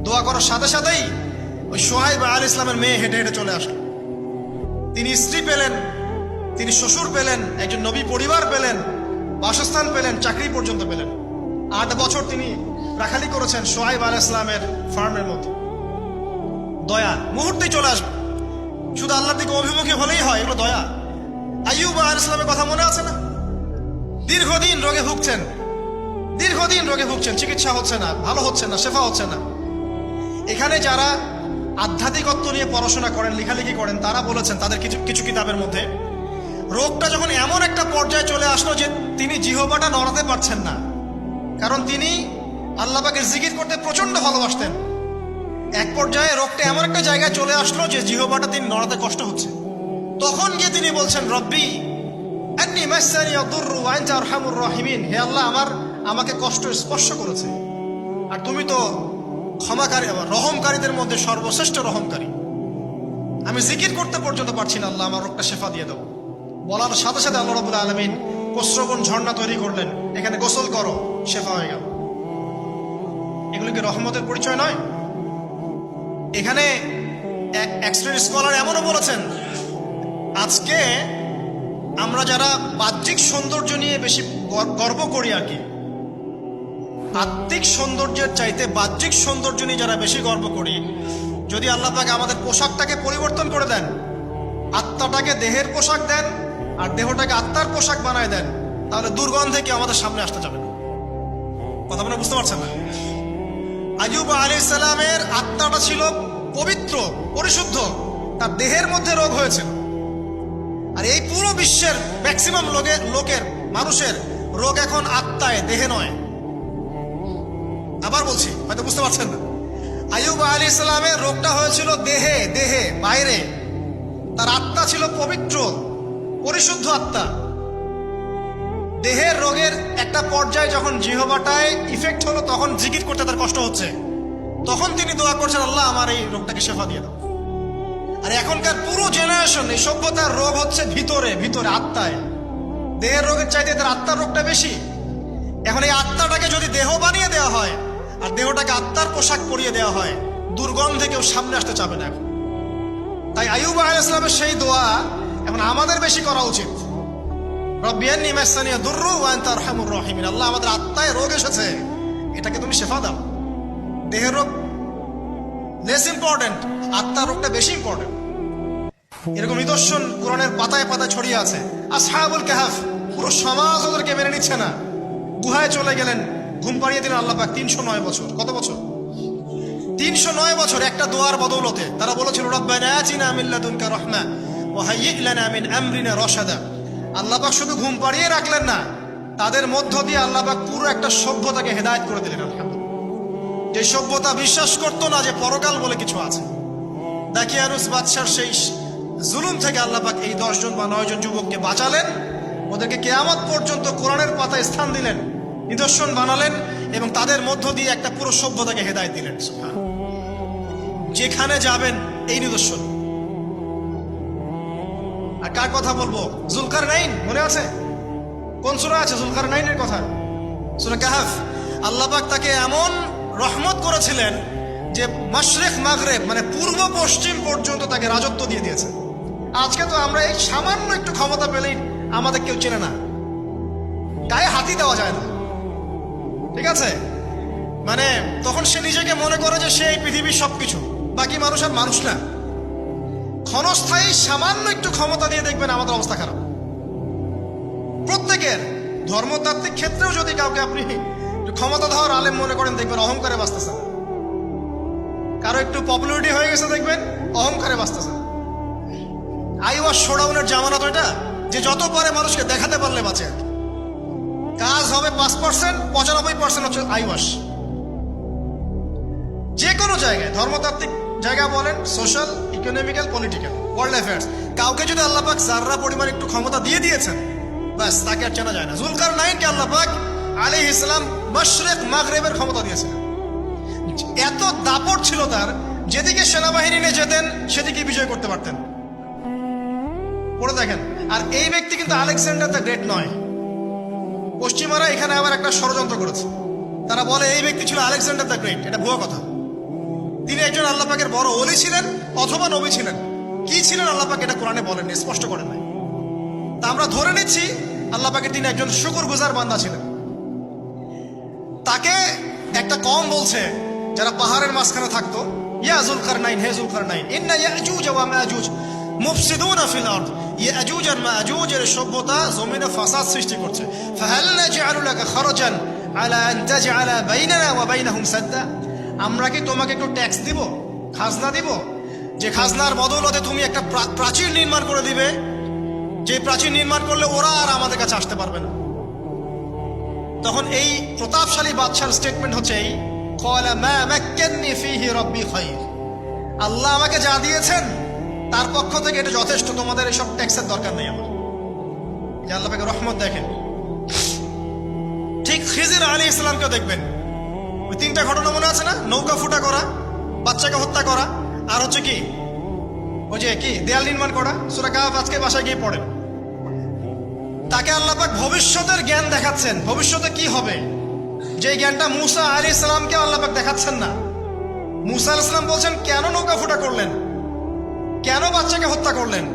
দোয়া করার সাথে সাথেই ওই সোহাইব আলাইহিস সালামের মেয়ে হেঁটে হেঁটে চলে আসলো। তিনি স্ত্রী পেলেন, তিনি শ্বশুর পেলেন, একজন নবী পরিবার পেলেন, বাসস্থান পেলেন, চাকরি পর্যন্ত পেলেন। 8 বছর তিনি রাখালি করেছেন সোহাইব আলাইহিস সালামের ফার্মের মধ্যে। দয়া মুহূর্তেই চলে আসবে, শুধু আল্লাহর দিকে অভিমুখী হলেই হয়, এগুলো দয়া। আইয়ুব আলাইহিস সালামের কথা মনে আছে না? দীর্ঘদিন রোগে ভুগছেন, দীর্ঘদিন রোগে ভুগছেন, চিকিৎসা হচ্ছে না, ভালো হচ্ছে না, শেফা হচ্ছে না। এখানে যারা আধ্যাত্মিকত্ব নিয়ে পড়াশোনা করেন, লেখালেখি করেন, তারা বলেছেন তাদের কিছু কিতাবের মধ্যে, রোগটা যখন এমন একটা পর্যায়ে চলে আসলো যে তিনি জিহ্বাটা নড়াতে পারছেন না, কারণ তিনি আল্লাহ পাকের জিকির করতে প্রচন্ড ভালোবাসতেন। এক পর্যায়ে রোগটা এমন একটা জায়গায় চলে আসলো যে জিহ্বাটা তিনি নড়াতে কষ্ট হচ্ছে। তখন গিয়ে তিনি বলছেন, রব্বি আন্নী মাসসানি ইয়াদুররু ওয়া আনতা আরহামুর রাহিমিন। হে আল্লাহ, আমাকে কষ্ট স্পর্শ করেছে, আর তুমি তো ক্ষমাকারী, রহমকারীদের মধ্যে সর্বশ্রেষ্ঠ রহমকারী। আমি জিকির করতে পর্যন্ত পারছি না, আল্লাহ আমার রোগটা শেফা দিয়ে দাও। বলার সাথে সাথে আল্লাহ রাব্বুল আলামিন প্রস্রবণ ঝর্ণা তৈরি করলেন, এখানে গোসল করো, শেফা হয়ে গেল। এগুলো কি রহমতের পরিচয় নয়? এখানে এক শ্রেণীর স্কলার এমনও বলেছেন, আজকে আমরা যারা বাহ্যিক সৌন্দর্য নিয়ে বেশি গর্ব করি আর কি, আত্মিক সৌন্দর্যের চাইতে বাহ্যিক সৌন্দর্য নিয়ে যারা বেশি গর্ব করি, যদি আল্লাহ পাক আমাদের পোশাকটাকে পরিবর্তন করে দেন, আত্মাটাকে দেহের পোশাক দেন আর দেহটাকে আত্মার পোশাক বানায় দেন, তাহলে দুর্গন্ধে কি আমাদের সামনে আসতে যাবে না। কথা আপনারা বুঝতে পারছেন না? আইয়ুব আলাইহিস সালামের আত্মাটা ছিল পবিত্র, পরিশুদ্ধ, তার দেহের মধ্যে রোগ হয়েছিল। আর এই পুরো বিশ্বের ম্যাক্সিমাম লোকের মানুষের রোগ এখন আত্মায়, দেহে নয়। আবার বলছি, হয়তো বুঝতে পারছেন না। আইয়ুব আলাইহিস সালামের রোগটা হয়েছিল দেহে, দেহে বাইরে। তার আত্মা ছিল পবিত্র, পরিশুদ্ধ আত্মা। দেহের রোগের একটা পর্যায়ে যখন জিহ্বাটায় ইফেক্ট হলো, তখন জিকির করতে তার কষ্ট হচ্ছে, তখন তিনি দোয়া করছেন, আল্লাহ আমার এই রোগটাকে শেফা দিয়ে দাও। আর এখনকার পুরো জেনারেশন, এই সভ্যতার রোগ হচ্ছে ভিতরে, ভিতরে আত্মায়। দেহের রোগের চাইতে তার আত্মার রোগটা বেশি। এখন এই আত্মাটাকে যদি দেহ বানিয়ে দেওয়া হয় আর দেহটাকে আত্মার পোশাক পরিয়ে দেওয়া হয়, দুর্গন্ধে কেউ সামনে আসতে চাবে না এখন। তাই আইয়ুব আলাইহিস সালামের সেই দোয়া এখন আমাদের বেশি করা উচিত। রব্বি আন্নী মাসানিয়া দুররু ওয়া আনতা আরহামুর রাহিমিন। আল্লাহ, আমাদের আত্মায় রোগ এসেছে, এটাকে তুমি শেফা দাও। দেহের রোগ লেস ইম্পর্টেন্ট, আত্মার রোগটা বেশি ইম্পর্টেন্ট। এরকম নিদর্শন কোরআনের পাতায় পাতায় ছড়িয়ে আছে। আসহাবুল কাহফ, পুরো সমাজ ওদেরকে মেনে নিচ্ছে না, গুহায় চলে গেলেন, ঘুম পাড়িয়ে দিলেন আল্লাহ পাক। 309 বছর। কত বছর? 309 বছর একটা দোয়ার বদৌলতে। তারা বলেছিল, রব্বানা আতিনা মিন লাদুনকা রাহমা ওয়া হাইয়্ লানা মিন আমরিনা রাশাদা। আল্লাহ পাক শুধু ঘুম পাড়িয়ে রাখলেন না, তাদের মধ্য দিয়ে আল্লাহ পাক পুরো একটা সভ্যতাকে হেদায়েত করে দিলেন। আলহামদুলিল্লাহ। যে সভ্যতা বিশ্বাস করতো না যে পরকাল বলে কিছু আছে, দাকিয়ানুস বাদশার সেই জুলুম থেকে আল্লাহ পাক এই 10 জন বা 9 জন যুবককে বাঁচালেন। ওদেরকে কিয়ামত পর্যন্ত কোরআনের পাতায় স্থান দিলেন, নিদর্শন বানালেন, এবং তাদের মধ্য দিয়ে একটা পুরো সভ্যতাকে হেদায়েত দিলেন। যেখানে যাবেন এই নিদর্শন। আর কার কথা বলবো? যুলকারনাইন, মনে আছে? কোন সূরা আছে যুলকারনাইনের কথা? সূরা কাহফ। আল্লাহ পাক তাকে এমন রহমত করেছিলেন যে মাশরিক মাগরিব, মানে পূর্ব পশ্চিম পর্যন্ত তাকে রাজত্ব দিয়ে দিয়েছে। আজকে তো আমরা এই সামান্য একটু ক্ষমতা পেলেই আমাদের কেউ চেনে না, গায়ে হাতি দেওয়া যায় না, ঠিক আছে? মানে তখন সে নিজেকে মনে করে যে সে এই পৃথিবীর সবকিছু, বাকি মানুষ আর মানুষ না। ক্ষণস্থায়ী সামান্য একটু ক্ষমতা দিয়ে দেখবেন আমাদের অবস্থা খারাপ। প্রত্যেকের ধর্মতাত্ত্বিক ক্ষেত্রেও যদি কাউকে আপনি ক্ষমতা ধর আলেম মনে করেন, দেখবেন অহংকারে বাঁচতেছে। কারো একটু পপুলারিটি হয়ে গেছে, দেখবেন অহংকারে বাঁচতেছে। আইওয়াস শোডাউনের জামানা তো এটা, যে যত পারে মানুষকে দেখাতে পারলে বাঁচে। কাজ হবে 5%, 95% হচ্ছে আইওয়াস। যে কোনো জায়গায়, ধর্মতাত্ত্বিক জায়গা বলেন, social, economical, political, world affairs, কাউকে যদি আল্লাহ পাক যাররা পরিমাণ একটু ক্ষমতা দিয়ে দিয়েছেন, ব্যাস তাকে আর চেনা যায় না। যুলকারনাইনকে আল্লাহ পাক আলাইহিস সালাম মাশরিক মাগরিবের ক্ষমতা দিয়েছিলেন। এত দাপট ছিল তার, যেদিকে সেনাবাহিনী নিয়ে যেতেন সেদিকে বিজয় করতে পারতেন। পড়ে দেখেন। আর এই ব্যক্তি কিন্তু আলেকজান্ডার দ্য গ্রেট নয়। পশ্চিমারা এখানে আবার একটা ষড়যন্ত্র করেছে। তারা বলে এই ব্যক্তি ছিল আলেকজান্ডার দ্য গ্রেট। এটা ভুয়া কথা। তিনি একজন আল্লাহ পাকের বড় ওলি ছিলেন অথবা নবী ছিলেন। কি ছিলেন আল্লাহ পাক এটা কোরআনে বলেননি, স্পষ্ট করেন নাই। তা আমরা ধরে নিচ্ছি আল্লাহ পাকের তিনি একজন শুকরগুজার বান্দা ছিলেন। তাকে একটা কওম বলছে যারা পাহাড়ের মাঝখানে থাকতো, ইয়া যুলকারনাইন, হে যুলকারনাইন, ইন্না ইয়াজুজ ওয়া মাজুজ মুফসিদুনা ফিল আরদ। ইয়াজুজ আর মাজুজের সভ্যতা জমিনে ফাসাদ সৃষ্টি করছে। ফাহাল নাজআলু লাকা খারাজান আলা আন তাজআলা বাইনানা ওয়া বাইনাহুম সাদ্দা। আমরা কি তোমাকে একটু ট্যাক্স দিব, খাজনা দিব, যে খাজনার বদৌলতে তুমি একটা প্রাচীর নির্মাণ করে দিবে, যে প্রাচীর নির্মাণ করলে ওরা আর আমাদের কাছে আসতে পারবে না। তখন এই প্রতাপশালী বাদশার স্টেটমেন্ট হচ্ছে এই, ক্বালা মা মাক্কান্নী ফীহি রাব্বী খায়র। আল্লাহ আমাকে যা দিয়েছেন তার পক্ষ থেকে এটা যথেষ্ট, তোমাদের এসব ট্যাক্সের দরকার নেই আমার। যে আল্লাহ পাকের রহমত দেখেন। ঠিক খিজির আলাইহিস সালামকেও দেখবেন, ওই 3টা ঘটনা মনে আছে না? নৌকা ফুটা করা, বাচ্চাকে হত্যা করা, আর হচ্ছে কি ওই যে কি দেয়াল নির্মাণ করা। সূরা কাহফ আজকে বাসায় গিয়ে পড়েন। তাকে আল্লাহ পাক ভবিষ্যতের জ্ঞান দেখাচ্ছেন, ভবিষ্যতে কি হবে, যে জ্ঞানটা মুসা আলাইহিস সালামকে আল্লাহ পাক দেখাচ্ছেন না। মুসা আলাইহিস সালাম বলছেন, কেন নৌকা ফুটা করলেন, কেন বাচ্চাকে হত্যা করলেন,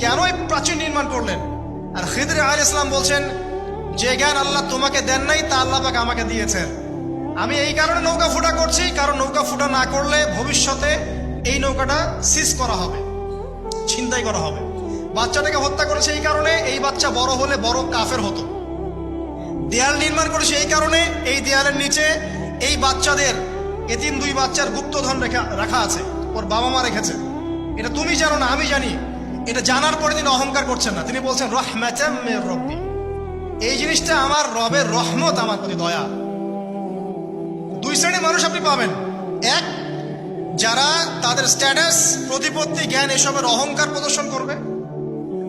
কেন এই প্রাচীর নির্মাণ করলেন? আর খিদর আলাইহিস সালাম বলছেন, যে জ্ঞান আল্লাহ তোমাকে দেন নাই তা আল্লাহ পাক আমাকে দিয়েছেন। আমি এই কারণে নৌকা ফুটা করছি, কারণ নৌকা ফুটা না করলে ভবিষ্যতে এই নৌকাটা সিজ করা হবে, ছিনতাই করা হবে। বাচ্চাটাকে হত্যা করেছে এই কারণে, এই বাচ্চা বড় হলে বড় কাফের হতো। দেয়াল নির্মাণ করেছে এই কারণে, এই দেয়ালের নিচে এই বাচ্চাদের, এতিম 2 বাচ্চার গুপ্তধন রাখা আছে, ওর বাবা মা রেখেছে। এটা তুমি জানো না, আমি জানি। এটা জানার পরে তিনি অহংকার করছেন না, তিনি বলছেন রাহমাতাম মির রাব্বি, এই জিনিসটা আমার রবের রহমত, আমার প্রতি দয়া। দুই শ্রেণীর মানুষ আপনি পাবেন, এক যারা তাদের স্ট্যাটাস, প্রতিপত্তি, জ্ঞান এসবের অহংকার প্রদর্শন করবে,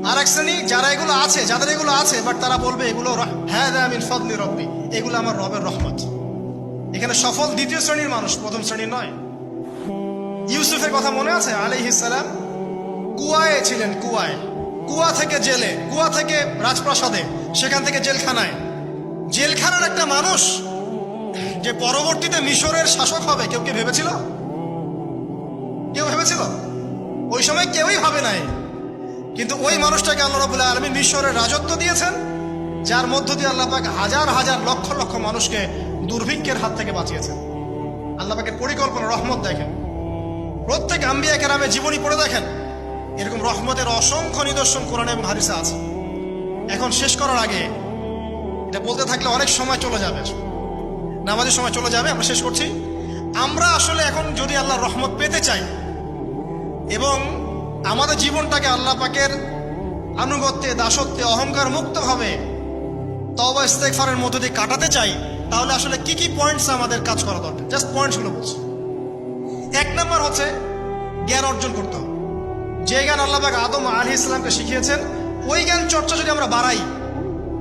আর এক শ্রেণী যারা এগুলো আছে, যাদের এগুলো আছে বাট তারা বলবে এগুলো হাযা মিন ফাদলি রাব্বি, এগুলো আমার রবের রহমত। এখানে সফল দ্বিতীয় শ্রেণীর মানুষ, প্রথম শ্রেণীর নয়। ইউসুফের কথা মনে আছে? আলাইহিস সালাম কুয়ায় ছিলেন, কুয়া থেকে জেলে, কুয়া থেকে রাজপ্রাসাদে, সেখান থেকে জেলখানায়। জেলখানার একটা মানুষ যে পরবর্তীতে মিশরের শাসক হবে, কেউ কি ভেবেছিল? কেউ ভেবেছিল? ওই সময় কেউই ভাবে নাই। কিন্তু ওই মানুষটাকে আল্লাহ রাব্বুল আলামিন মিশরের রাজত্ব দিয়েছেন, যার মধ্য দিয়ে আল্লাহ পাক হাজার হাজার লক্ষ লক্ষ মানুষকে দুর্ভিক্ষের হাত থেকে বাঁচিয়েছেন। আল্লাহ পাকের পরিকল্পনা, রহমত দেখেন। প্রত্যেক আম্বিয়া কেরামের জীবনী পড়ে দেখেন, এরকম রহমতের অসংখ্য নিদর্শন কোরআনে এবং হাদিসে আছে। এখন শেষ করার আগে, এটা বলতে থাকলে অনেক সময় চলে যাবে, নামাজের সময় চলে যাবে, আমরা শেষ করছি। আমরা আসলে এখন যদি আল্লাহর রহমত পেতে চাই এবং আমাদের জীবনটাকে আল্লাহ পাকের আনুগত্যে, দাসত্বে, অহংকার মুক্তভাবে তওবা ইস্তেগফারের মধ্য দিয়ে কাটাতে চাই, তাহলে আসলে কি কি পয়েন্টস আমাদের কাজ করা দরকার, জাস্ট পয়েন্টসগুলো বলছি। এক নম্বর হচ্ছে জ্ঞান অর্জন করতে হবে। যে জ্ঞান আল্লাহ পাক আদম আলাইহিস সালামকে শিখিয়েছেন, ওই জ্ঞান চর্চা যদি আমরা বাড়াই,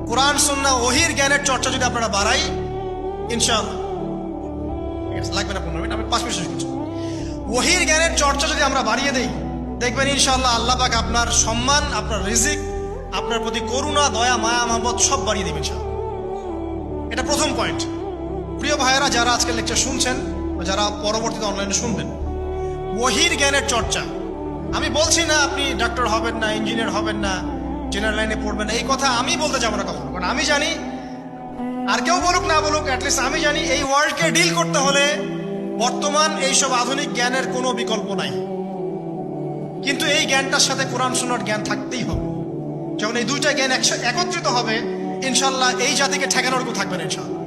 কোরআন সুন্নাহ ওহীর জ্ঞানের চর্চা যদি আপনারা বাড়াই, ইনশাআল্লাহ লাগবে না 15 মিনিট, আমি 5 মিনিট শেষ করছি। ওহীর জ্ঞানের চর্চা যদি আমরা বাড়িয়ে দেই, দেখবেন ইনশাআল্লাহ আল্লাহ পাক আপনার সম্মান, আপনার রিজিক, আপনার প্রতি করুণা, দয়া, মায়া, মহব্বত সব বাড়িয়ে দেবেন ইনশাআল্লাহ। এটা প্রথম পয়েন্ট। প্রিয় ভাইয়েরা, যারা আজকে লেকচার শুনছেন, যারা পরবর্তীতে অনলাইনে শুনবেন, ওহীর জ্ঞানের চর্চা। আমি বলছি না আপনি ডাক্তার হবেন না, ইঞ্জিনিয়ার হবেন না, জেনারেল লাইনে পড়বেন না, এই কথা আমি বলতে যাবো না কখনো। কারণ আমি জানি, আর কেউ বলুক না বলুক, অ্যাটলিস্ট আমি জানি এই ওয়ার্ল্ডকে ডিল করতে হলে বর্তমান এইসব আধুনিক জ্ঞানের কোনো বিকল্প নাই। কিন্তু এই জ্ঞানটার সাথে কোরআন সুন্নাহর জ্ঞান থাকতেই হবে। যখন এই দুইটা জ্ঞান একত্রিত হবে, ইনশাল্লাহ এই জাতিকে ঠেকানোর কেউ থাকবে না ইনশাল্লাহ।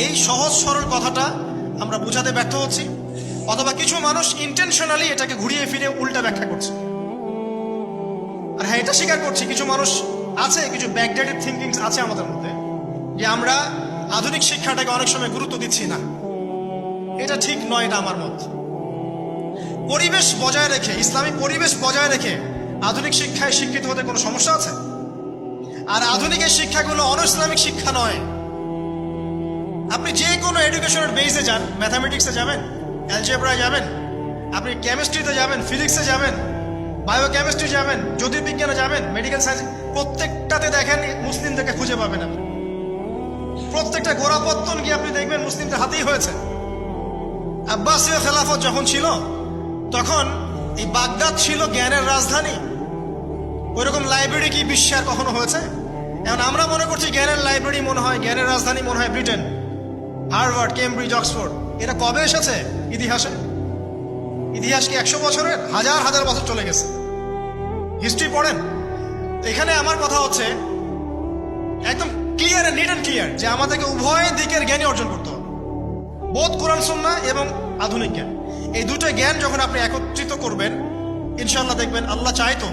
এই সহজ সরল কথাটা আমরা বোঝাতে ব্যর্থ হচ্ছি, অথবা কিছু মানুষ ইন্টেনশনালি এটাকে ঘুরিয়ে ফিরে উল্টা ব্যাখ্যা করছে। আর হ্যাঁ, এটা স্বীকার করছি, কিছু মানুষ আছে, কিছু ব্যাকডেটেড থিঙ্কিংস আছে আমাদের মধ্যে, যে আমরা আধুনিক শিক্ষাটাকে অনেক সময় গুরুত্ব দিচ্ছি না। এটা ঠিক নয়, এটা আমার মত। পরিবেশ বজায় রেখে, ইসলামী পরিবেশ বজায় রেখে আধুনিক শিক্ষায় শিক্ষিত হতে কোনো সমস্যা আছে? আর আধুনিকের শিক্ষাগুলো অন ইসলামিক শিক্ষা নয়। আপনি যে কোনো এডুকেশনের বেসে যান, ম্যাথামেটিক্সে যাবেন, অ্যালজেব্রায় যাবেন, আপনি কেমিস্ট্রিতে যাবেন, ফিজিক্সে যাবেন, বায়োকেমিস্ট্রি যাবেন, জ্যোতির্বিজ্ঞানে যাবেন, মেডিকেল সায়েন্স, প্রত্যেকটাতে দেখেন মুসলিমদেরকে খুঁজে পাবেন আপনি। প্রত্যেকটা গোড়াপত্তন গিয়ে আপনি দেখবেন মুসলিমদের হাতেই হয়েছে। আব্বাসীয় খেলাফত যখন ছিল, তখন এই বাগদাদ ছিল জ্ঞানের রাজধানী। ওইরকম লাইব্রেরি কি বিশ্বে আর কখনো হয়েছে? এখন আমরা মনে করছি জ্ঞানের লাইব্রেরি মনে হয়, জ্ঞানের রাজধানী মনে হয় ব্রিটেন, হার্ভার্ড, কেমব্রিজ, অক্সফোর্ড। এটা কবে এসেছে ইতিহাসে? ইতিহাস কি 100 বছরের? হাজার হাজার বছর চলে গেছে। হিস্ট্রি পড়েন। এখানে আমার কথা হচ্ছে একদম ক্লিয়ার, নিট অ্যান্ড ক্লিয়ার, যে আমাদেরকে উভয় দিকের জ্ঞানই অর্জন করতে হবে, বোধ কোরআন সুন্নাহ এবং আধুনিক জ্ঞান। এই দুটো জ্ঞান যখন আপনি একত্রিত করবেন, ইনশাআল্লাহ দেখবেন আল্লাহ চাইতো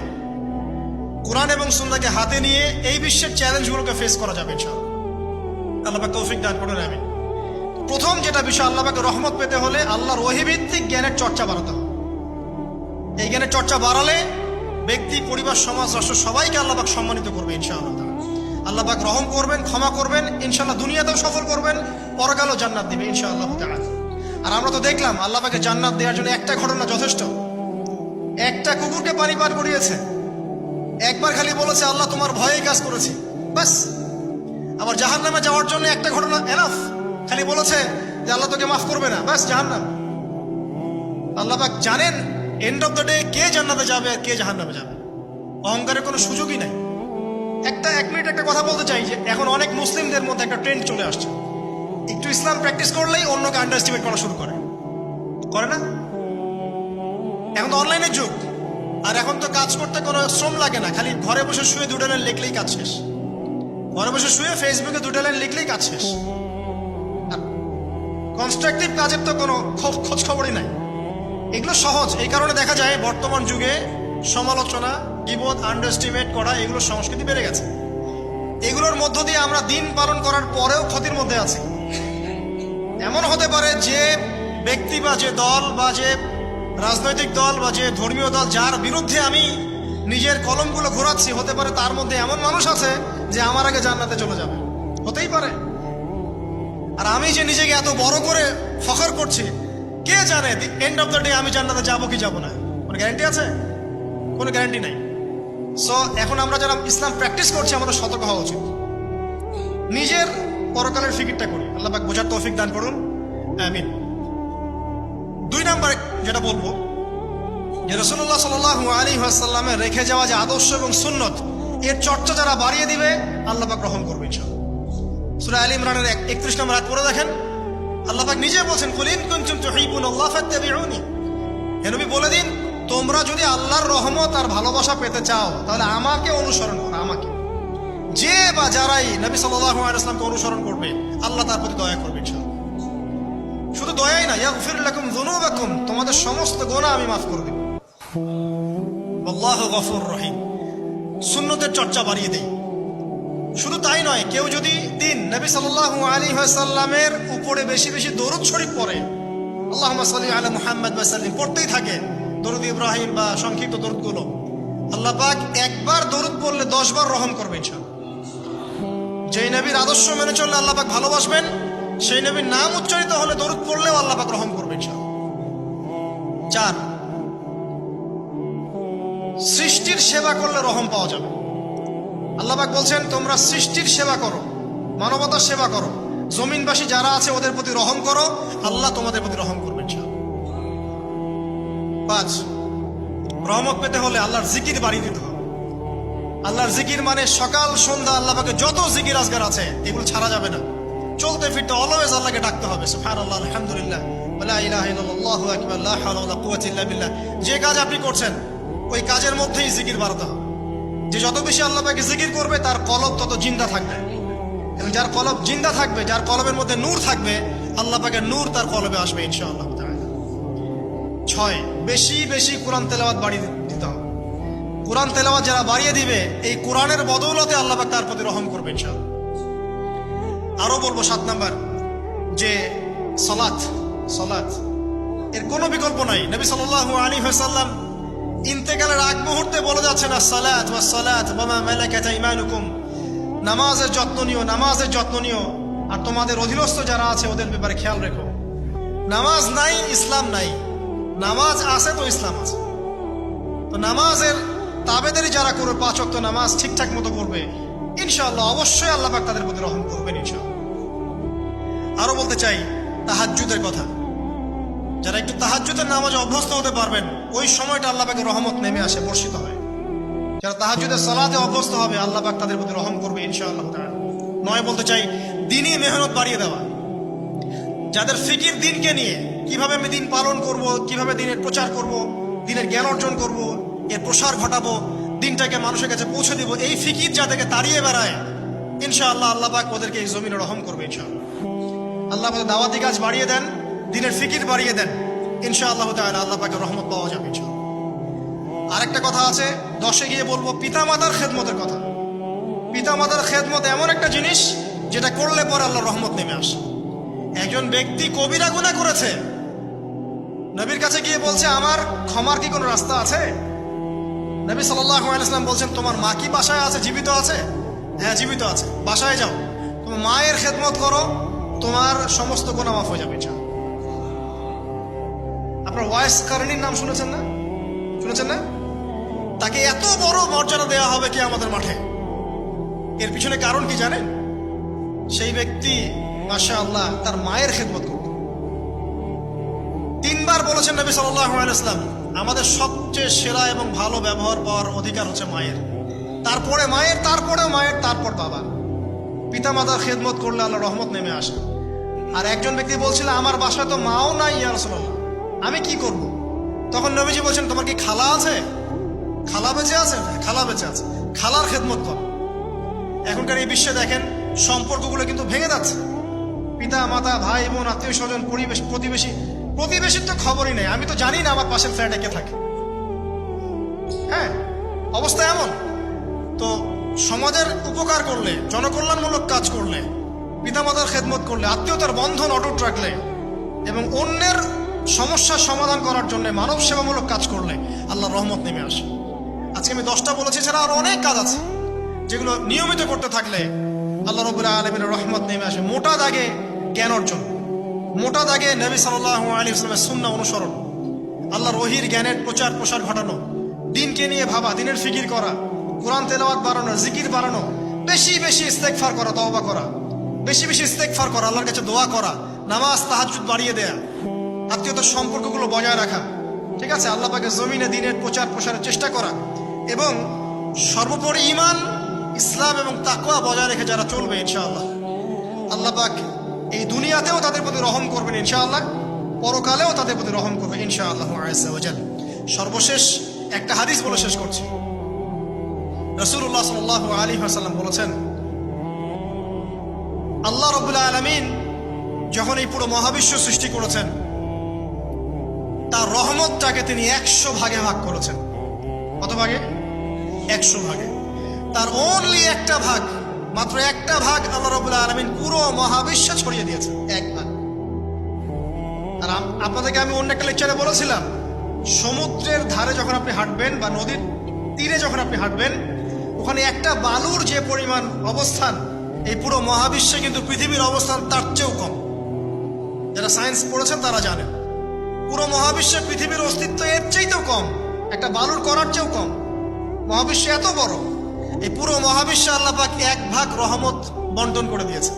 কোরআন এবং সুন্নাহকে হাতে নিয়ে এই বিশ্বের চ্যালেঞ্জগুলোকে ফেস করা যাবে ইনশাআল্লাহ। আল্লাহ পাক তৌফিক দান করুন, আমিন। প্রথম যেটা বিষয়, আল্লাহ পাকের রহমত পেতে হলে আল্লাহর ওহীভিত্তিক জ্ঞানের চর্চা বাড়াতে হবে। এই জ্ঞানের চর্চা বাড়ালে ব্যক্তি, পরিবার, সমাজ, রাষ্ট্র সবাইকে আল্লাহ পাক সম্মানিত করবে ইনশাআল্লাহ। আল্লাহ পাক রহম করবেন, ক্ষমা করবেন, ইনশাআল্লাহ দুনিয়াতেও সফল করবেন, পরকালেও জান্নাত দিবে ইনশাআল্লাহ তাআলা। আর আমরা তো দেখলাম আল্লাহ পাকে জান্নাত দেওয়ার জন্য একটা ঘটনা যথেষ্ট। একটা কুকুরকে পানি পান করিয়েছে, একবার খালি বলেছে আল্লাহ তোমার ভয়েই কাজ করেছি, বাস। আবার জাহান্নামে যাওয়ার জন্য একটা ঘটনা এনাফ, খালি বলেছে যে আল্লাহ তোকে মাফ করবে না, বাস জাহান্নাম। আল্লাহ পাক জানেন এন্ড অফ দ্য ডে কে জান্নাতে যাবে আর কে জাহান্নামে যাবে। অহংকারের কোনো সুযোগই নাই। এক মিনিট একটা কথা বলতে চাই, যে এখন অনেক মুসলিমদের মধ্যে একটা ট্রেন্ড চলে আসছে, একটু ইসলাম প্র্যাকটিস করলেই অন্যকে আন্ডার এস্টিমেট করা শুরু করে না? এখন তো অনলাইনের যুগ, আর এখন তো কাজ করতে কোনো শ্রম লাগে না, খালি ঘরে বসে শুয়ে 2 লাইন লিখলেই কাজ শেষ। ঘরে বসে শুয়ে ফেসবুকে 2 লাইন লিখলেই কাজ শেষ। কনস্ট্রাকটিভ কাজের তো কোনো খোঁজ খবরই নাই। এগুলো সহজ, এই কারণে দেখা যায় বর্তমান যুগে সমালোচনা, গীবত, আন্ডারএস্টিমেট করা, এগুলোর সংস্কৃতি বেড়ে গেছে। এগুলোর মধ্য দিয়ে আমরা দিন পালন করার পরেও ক্ষতির মধ্যে আছি। এমন হতে পারে যে ব্যক্তি বা যে দল বা যে রাজনৈতিক দল বা যে ধর্মীয় দল যার বিরুদ্ধে আমি নিজের কলমগুলো ঘোরাচ্ছি, হতে পারে তার মধ্যে এমন মানুষ আছে যে আমার আগে জান্নাতে চলে যাবে, হতেই পারে। আর আমি যে নিজেকে এত বড় করে ফখর করছি, কে জানে এন্ড অফ দ্য ডে আমি জান্নাতে যাবো কি যাবো না, কোনো গ্যারান্টি আছে? কোনো গ্যারান্টি নাই। সো এখন আমরা যারা ইসলাম প্র্যাকটিস করছি আমাদের সতর্ক হওয়া উচিত। নিজের পরকালের ফিকিরটা করি, আল্লাহ পাক বোঝার তৌফিক দান করুন, আমিন। 2 নম্বর যেটা বলবো, যে রাসূলুল্লাহ সাল্লাল্লাহু আলাইহি ওয়াসাল্লামের রেখে যাওয়া যে আদর্শ এবং সুন্নত, এর চর্চা যারা বাড়িয়ে দিবে আল্লাহ পাক রহম করবে ইনশাআল্লাহ। সূরা আলে ইমরানের 31 নম্বর আয়াত পড়ে দেখেন, আল্লাহ পাক নিজে বলছেন, কুল ইন কুনতুম তুহিব্বুনাল্লাহ ফাত্তাবিউনি। হে নবী বলে দিন, তোমরা যদি আল্লাহর রহমত আর ভালোবাসা পেতে চাও তাহলে আমাকে অনুসরণ করো। আমাকে, যে বা যারাই নবী সাল্লাল্লাহু আলাইহি ওয়াসাল্লামকে অনুসরণ করবে আল্লাহ তার প্রতি দয়া করবে ইনশাআল্লাহ। শুধু দয়াই না, ইয়াগফির লাকুম যুনুবাকুম, তোমাদের সমস্ত গুনাহ আমি মাফ করে দেব। আল্লাহু গফুর রহিম। সুন্নতের চর্চা বাড়িয়ে দেই। শুধু তাই নয়, কেউ যদি দিন নবী সাল্লাল্লাহু আলাইহি ওয়াসাল্লামের উপরে বেশি বেশি দরুদ শরীফ পড়ে, আল্লাহুম্মা সাল্লি আলা মুহাম্মাদ ওয়া সাল্লিম পড়তেই থাকে, দরুদ ইব্রাহিম বা সংক্ষিপ্ত দরুদগুলো, আল্লাহ পাক একবার দরুদ পড়লে 10 বার রহম করবে ইনশাআল্লাহ। যেই নবীর আদর্শ মেনে চললে আল্লাহ পাক ভালোবাসবেন, সেই নবীর নাম উচ্চারিত হলে দরুদ পড়লেও আল্লাহ পাক রহম করবে ইনশাআল্লাহ। 4, সৃষ্টির সেবা করলে রহম পাওয়া যাবে। আল্লাহ পাক বলছেন, তোমরা সৃষ্টির সেবা করো, মানবতার সেবা করো, জমিনবাসী যারা আছে ওদের প্রতি রহম করো, আল্লাহ তোমাদের প্রতি রহম করবেন ইনশাআল্লাহ। 5, রহমত পেতে হলে আল্লাহর জিকির বাড়িয়ে দিতে হবে। আল্লাহর জিকির মানে সকাল সন্ধ্যা আল্লাহ পাকে যত জিকির আজগার আছে এগুলো ছাড়া যাবে না। চলতে ফিরতে অলওয়েজ আল্লাহকে ডাকতে হবে, সুবহানাল্লাহ, আলহামদুলিল্লাহ, ওয়া লা ইলাহা ইল্লাল্লাহ, আল্লাহু আকবার, লা হাওলা ওয়ালা কুওয়াতা ইল্লা বিল্লাহ। যে কাজ আপনি করছেন ওই কাজের মধ্যেই জিকির বাড়াতে হবে। যে যত বেশি আল্লাহ পাকে জিকির করবে তার কলব তত জিন্দা থাকবে, এবং যার কলব জিন্দা থাকবে, যার কলবের মধ্যে নূর থাকবে, আল্লাহ পাকের নূর তার কলবে আসবে ইনশাআল্লাহ তাআলা। 6, বেশি বেশি কোরআন তেলাওয়াত বাড়িয়ে দিতে হবে। কোরআন তেলাওয়াত যারা বাড়িয়ে দিবে, এই কোরআনের বদৌলতে আল্লাহ পাক তার প্রতি রহম করবে ইনশাআল্লাহ। আরো বলবো 7 নাম্বার, যে সালাত এর কোনো বিকল্প নাই। নবী সাল্লাল্লাহু আলাইহি ওয়াসাল্লাম ইন্তেকালের আগ মুহূর্তে বলে যাচ্ছেন, আসসালাত ওয়াস সালাত ওয়া মা মালাকাত আইমানুকুম, নামাজের যত্ন নিও, আর তোমাদের অধীনস্থ যারা আছে ওদের ব্যাপারে খেয়াল রেখো। নামাজ নাই ইসলাম নাই, নামাজ আছে তো ইসলাম আছে। তো নামাজের তাবেদারি যারা করবে, 5 ওয়াক্ত নামাজ ঠিকঠাক মতো করবে, ইনশাআল্লাহ অবশ্যই আল্লাহ পাক তাদের প্রতি রহম করবেন ইনশাআল্লাহ। আরো বলতে চাই তাহাজ্জুদের কথা। যারা একটু তাহাজ্জুদের নামাজে অভ্যস্ত হতে পারবেন, ওই সময়টা আল্লাহ পাকের রহমত নেমে আসে, বর্ষিত হয়। যারা তাহাজ্জুদের সালাতে অভ্যস্ত হবে আল্লাহ পাক তাদের প্রতি রহম করবে ইনশাআল্লাহ তাআলা। 9 বলতে চাই দ্বীনি মেহনত বাড়িয়ে দেওয়া। যাদের ফিকির দিনকে নিয়ে, কিভাবে আমি দিন পালন করব, কিভাবে দিনের প্রচার করব, দিনের জ্ঞান অর্জন করব, এর প্রসার ঘটাবো, দিনটাকে মানুষের কাছে পৌঁছে দিব, এই ফিকির যাদেরকে তাড়িয়ে বেড়ায়, ইনশাআল্লাহ আল্লাহ পাক ওদেরকে এই জমিনে রহম করবে ইনশাআল্লাহ। আল্লাহ পাক দাওয়াতি কাজ বাড়িয়ে দেন, দিনের ফিকির বাড়িয়ে দেন, ইনশাআল্লাহ তাআলা আল্লাহ পাকের রহমত পাওয়া যাবে ইনশাআল্লাহ। আরেকটা কথা আছে, 10-এ গিয়ে বলবো পিতামাতার খেদমতের কথা। পিতামাতার খেদমত এমন একটা জিনিস যেটা করলে পরে আল্লাহর রহমত নেমে আসে। একজন ব্যক্তি কবিরা গুনাহ করেছে, নবীর কাছে গিয়ে বলছে, আমার ক্ষমার কি কোনো রাস্তা আছে? নবী সাল্লাল্লাহু আলাইহি ওয়াসাল্লাম বলছেন, তোমার মা কি বাসায় আছে, জীবিত আছে? হ্যাঁ, জীবিত আছে। বাসায় যাও, তোমার মায়ের খেদমত করো, তোমার সমস্ত গুনাহ মাফ হয়ে যাবে ইনশাআল্লাহ। আপনার ওয়াইস কারণীর নাম শুনেছেন না? তাকে এত বড় মর্যাদা দেওয়া হবে কিয়ামতের মাঠে। এর পিছনে কারণ কি জানেন? সেই ব্যক্তি মাশাআল্লাহ তার মায়ের খেদমত করত। 3 বার বলেছেন নবী সাল্লাল্লাহু আলাইহি ওয়াসাল্লাম, আমাদের সবচেয়ে সেরা এবং ভালো ব্যবহার পাওয়ার অধিকার হচ্ছে মায়ের, তারপরে মায়ের, তারপরেও মায়ের, তারপর বাবা। পিতামাতার খেদমত করলে আল্লাহ রহমত নেমে আসে। আর একজন ব্যক্তি বলছিল, আমার বাসায় তো মাও নাই ইয়া রাসূলুল্লাহ, আমি কি করব? তখন নবীজি বলছেন, তোমার কি খালা আছে? খালা বেঁচে আছে? খালা বেঁচে আছে, খালার খেদমত কর। এখনকার এই বিশ্বে দেখেন সম্পর্কগুলো কিন্তু ভেঙে যাচ্ছে। পিতা মাতা, ভাই বোন, আত্মীয় স্বজন, প্রতিবেশীর তো খবরই নেই। আমি তো জানি না আমার পাশের ফ্ল্যাটে কে থাকে। হ্যাঁ, অবস্থা এমন। তো সমাজের উপকার করলে, জনকল্যাণমূলক কাজ করলে, পিতামাতার খেদমত করলে, আত্মীয়তার বন্ধন অটুট রাখলে এবং অন্যের সমস্যার সমাধান করার জন্য মানব সেবামূলক কাজ করলে আল্লাহর রহমত নেমে আসে। আজকে আমি 10টা বলেছি, ছাড়া আরো অনেক কাজ আছে যেগুলো নিয়মিত করতে থাকলে আল্লাহ রাব্বুল আলামিনের রহমত নেমে আসে। মোটা দাগে জ্ঞান অর্জন, মোটা দাগে নবী সাল্লাল্লাহু আলাইহি ওয়াসাল্লামের সুন্নাহ অনুসরণ, আল্লাহর ওহীর জ্ঞানের প্রচার প্রসার ঘটানো, দিনকে নিয়ে ভাবা, দিনের ফিকির করা, কোরআন তেলাওয়াত বাড়ানো, জিকির বাড়ানো, বেশি বেশি ইস্তেগফার করা, তওবা করা, বেশি বেশি ইস্তেগফার করা, আল্লাহর কাছে দোয়া করা, নামাজ তাহাজ্জুদ বাড়িয়ে দেয়া, আত্মীয়তার সম্পর্কগুলো বজায় রাখা, ঠিক আছে, আল্লাহ পাকের জমিনে দিনের প্রচার প্রসারের চেষ্টা করা, এবং সর্বোপরি ঈমান, ইসলাম এবং তাকওয়া বজায় রেখে যারা চলবে ইনশাআল্লাহ, আল্লাহ পাক এই দুনিয়াতেও তাদের প্রতি রহম করবেন ইনশাআল্লাহ, পরকালেও তাদের প্রতি রহম করবেন ইনশাআল্লাহ আযজা ওয়া জাল। সর্বশেষ একটা হাদিস বলে শেষ করছি। রাসূলুল্লাহ সাল্লাল্লাহু আলাইহি ওয়াসাল্লাম বলেছেন, আল্লাহ রাব্বুল আলামিন যখন এই পুরো মহাবিশ্ব সৃষ্টি করেছেন, তার রহমতটাকে তিনি 100 ভাগে ভাগ করেছেন। কত ভাগে? 100 ভাগে। তার অনলি একটা ভাগ, মাত্র একটা ভাগ আল্লাহ রাব্বুল আলামিন পুরো মহাবিশ্বে ছড়িয়ে দিয়েছেন, এক ভাগ। আর আপনাদেরকে আমি অন্য একটা লেকচারে বলেছিলাম, সমুদ্রের ধারে যখন আপনি হাঁটবেন বা নদীর তীরে যখন আপনি হাঁটবেন, ওখানে একটা বালুর যে পরিমাণ অবস্থান, এই পুরো মহাবিশ্বে কিন্তু পৃথিবীর অবস্থান তার চেয়েও কম। যারা সায়েন্স পড়েছেন তারা জানেন, পুরো মহাবিশ্বে পৃথিবীর অস্তিত্ব এর চাইতেও কম, একটা বালুর করার চেয়েও কম। মহাবিশ্ব এত বড়, এই পুরো মহাবিশ্বে আল্লাহ পাক এক ভাগ রহমত বন্টন করে দিয়েছে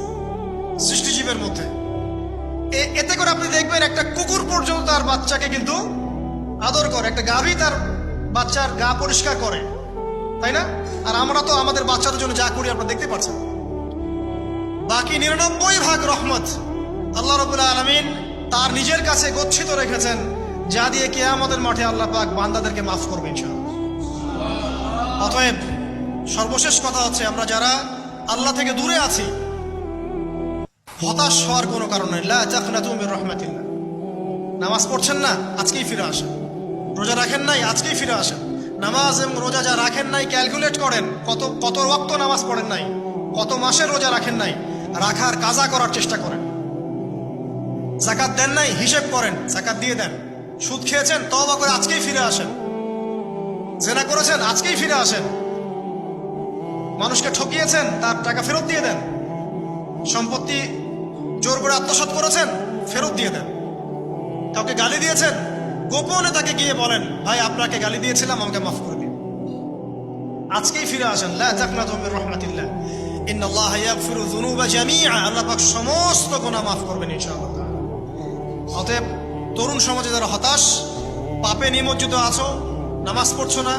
সৃষ্টিজীবের মধ্যে। এতে করে আপনি দেখবেন একটা কুকুর পর্যন্ত তার বাচ্চাকে কিন্তু আদর করে, একটা গাভী তার বাচ্চার গা পরিষ্কার করে, তাই না? আর আমরা তো আমাদের বাচ্চাদের জন্য যা করি আপনারা দেখতে পাচ্ছেন। বাকি 99 ভাগ রহমত আল্লাহ রাব্বুল আলামিন তার নিজের কাছে গচ্ছিত রেখেছেন, যা দিয়ে কিয়ামতের মাঠে আল্লাহ পাক বান্দাদেরকে মাফ করবেন ইনশাআল্লাহ। অতএব সর্বশেষ কথা হচ্ছে, আমরা যারা আল্লাহ থেকে দূরে আছি, হতাশ হওয়ার কোনো কারণ নেই। লা তাকনাতু মির রাহমাতিল্লাহ। নামাজ পড়ছেন না, আজকেই ফিরে আসেন। রোজা রাখেন নাই, আজকেই ফিরে আসেন। নামাজ এবং রোজা যা রাখেন নাই, ক্যালকুলেট করেন কত ওয়াক্ত নামাজ পড়েন নাই, কত মাসের রোজা রাখেন নাই, রাখার কাজা করার চেষ্টা করেন। যাকাত দেন নাই, হিসেব করেন, যাকাত দিয়ে দেন। সুদ খেয়েছেন, তওবা করে আজকেই ফিরে আসেন। জেনা করেছেন, আজকেই ফিরে আসেন। মানুষকে ঠকিয়েছেন, তার টাকা ফেরত দিয়ে দেন। সম্পত্তি জোর করে আত্মসাৎ করেছেন, ফেরত দিয়ে দেন। কাউকে গালি দিয়েছেন, গোপনে তাকে গিয়ে বলেন, ভাই আপনাকে গালি দিয়েছিলাম, আমাকে মাফ করে দিন। আজকেই ফিরে আসেন। লা তাকনাতু মির রাহমাতিল্লাহ, ইন্নাল্লাহা ইয়াগফিরু যুনুবা জামিআ। আল্লাহ পাক সমস্ত গুনাহ মাফ করবেন ইনশাআল্লাহ। অতএব তরুণ সমাজে যারা হতাশ, পাপে নিমজ্জিত আছো, নামাজ পড়ছো না,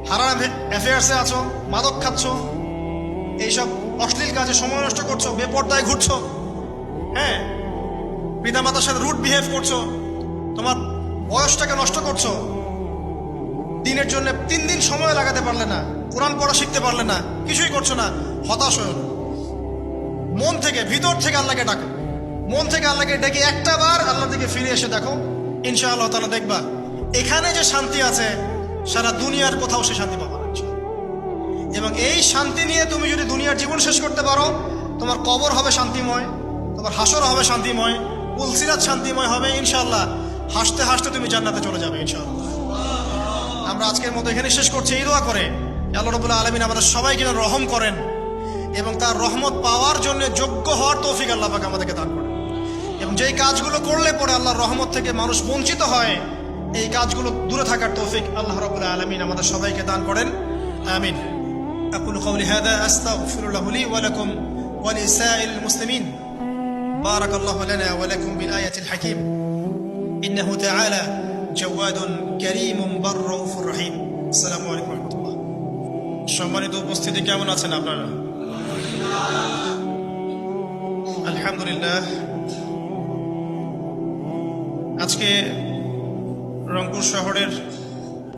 হারাম অ্যাফেয়ার্সে আছো, মাদক খাচ্ছ, এইসব অশ্লীল কাজে সময় নষ্ট করছো, বেপরদায় ঘুরছো, হ্যাঁ, পিতামাতার সাথে রুড বিহেভ করছো, তোমার বয়সটাকে নষ্ট করছো, দিনের জন্য 3 দিন সময় লাগাতে পারলে না, কোরআন পড়া শিখতে পারলে না, কিছুই করছো না, হতাশ হয়ে মন থেকে, ভিতর থেকে আল্লাহকে ডাকো। মন থেকে আল্লাহকে ডেকে একটা বার আল্লাহ থেকে ফিরে এসে দেখো, ইনশাআল্লাহ তাআলা দেখবা এখানে যে শান্তি আছে, সারা দুনিয়ার কোথাও সে শান্তি পাবা না। এবং এই শান্তি নিয়ে তুমি যদি দুনিয়ার জীবন শেষ করতে পারো, তোমার কবর হবে শান্তিময়, তোমার হাসর হবে শান্তিময়, পুলসিরাত শান্তিময় হবে ইনশাআল্লাহ। হাসতে হাসতে তুমি জান্নাতে চলে যাবে ইনশাআল্লাহ। আমরা আজকের মতো এখানে শেষ করছি এই দোয়া করে, আল্লাহ রাব্বুল আলামিন আমাদের সবাইকে রহম করেন এবং তার রহমত পাওয়ার জন্য যোগ্য হওয়ার তৌফিক আল্লাহ পাক আমাদেরকে দান করেন। এবং যেই কাজগুলো করলে পরে আল্লাহর রহমত থেকে মানুষ বঞ্চিত হয়, এই কাজগুলো দূরে থাকার তৌফিক আল্লাহ রাব্বুল আলামিন আমাদের সবাইকে দান করেন। আমিন। أقول قولي هذا أستغفر الله لي ولكم ولسائر المسلمين. بارك الله لنا ولكم بالآية الحكيم. إنه تعالى جواد كريم بر رؤوف رحيم. السلام عليكم ورحمة الله. সম্মানিত উপস্থিতি কেমন আছেন আপনারা? আলহামদুলিল্লাহ। আজকে রংপুর শহরের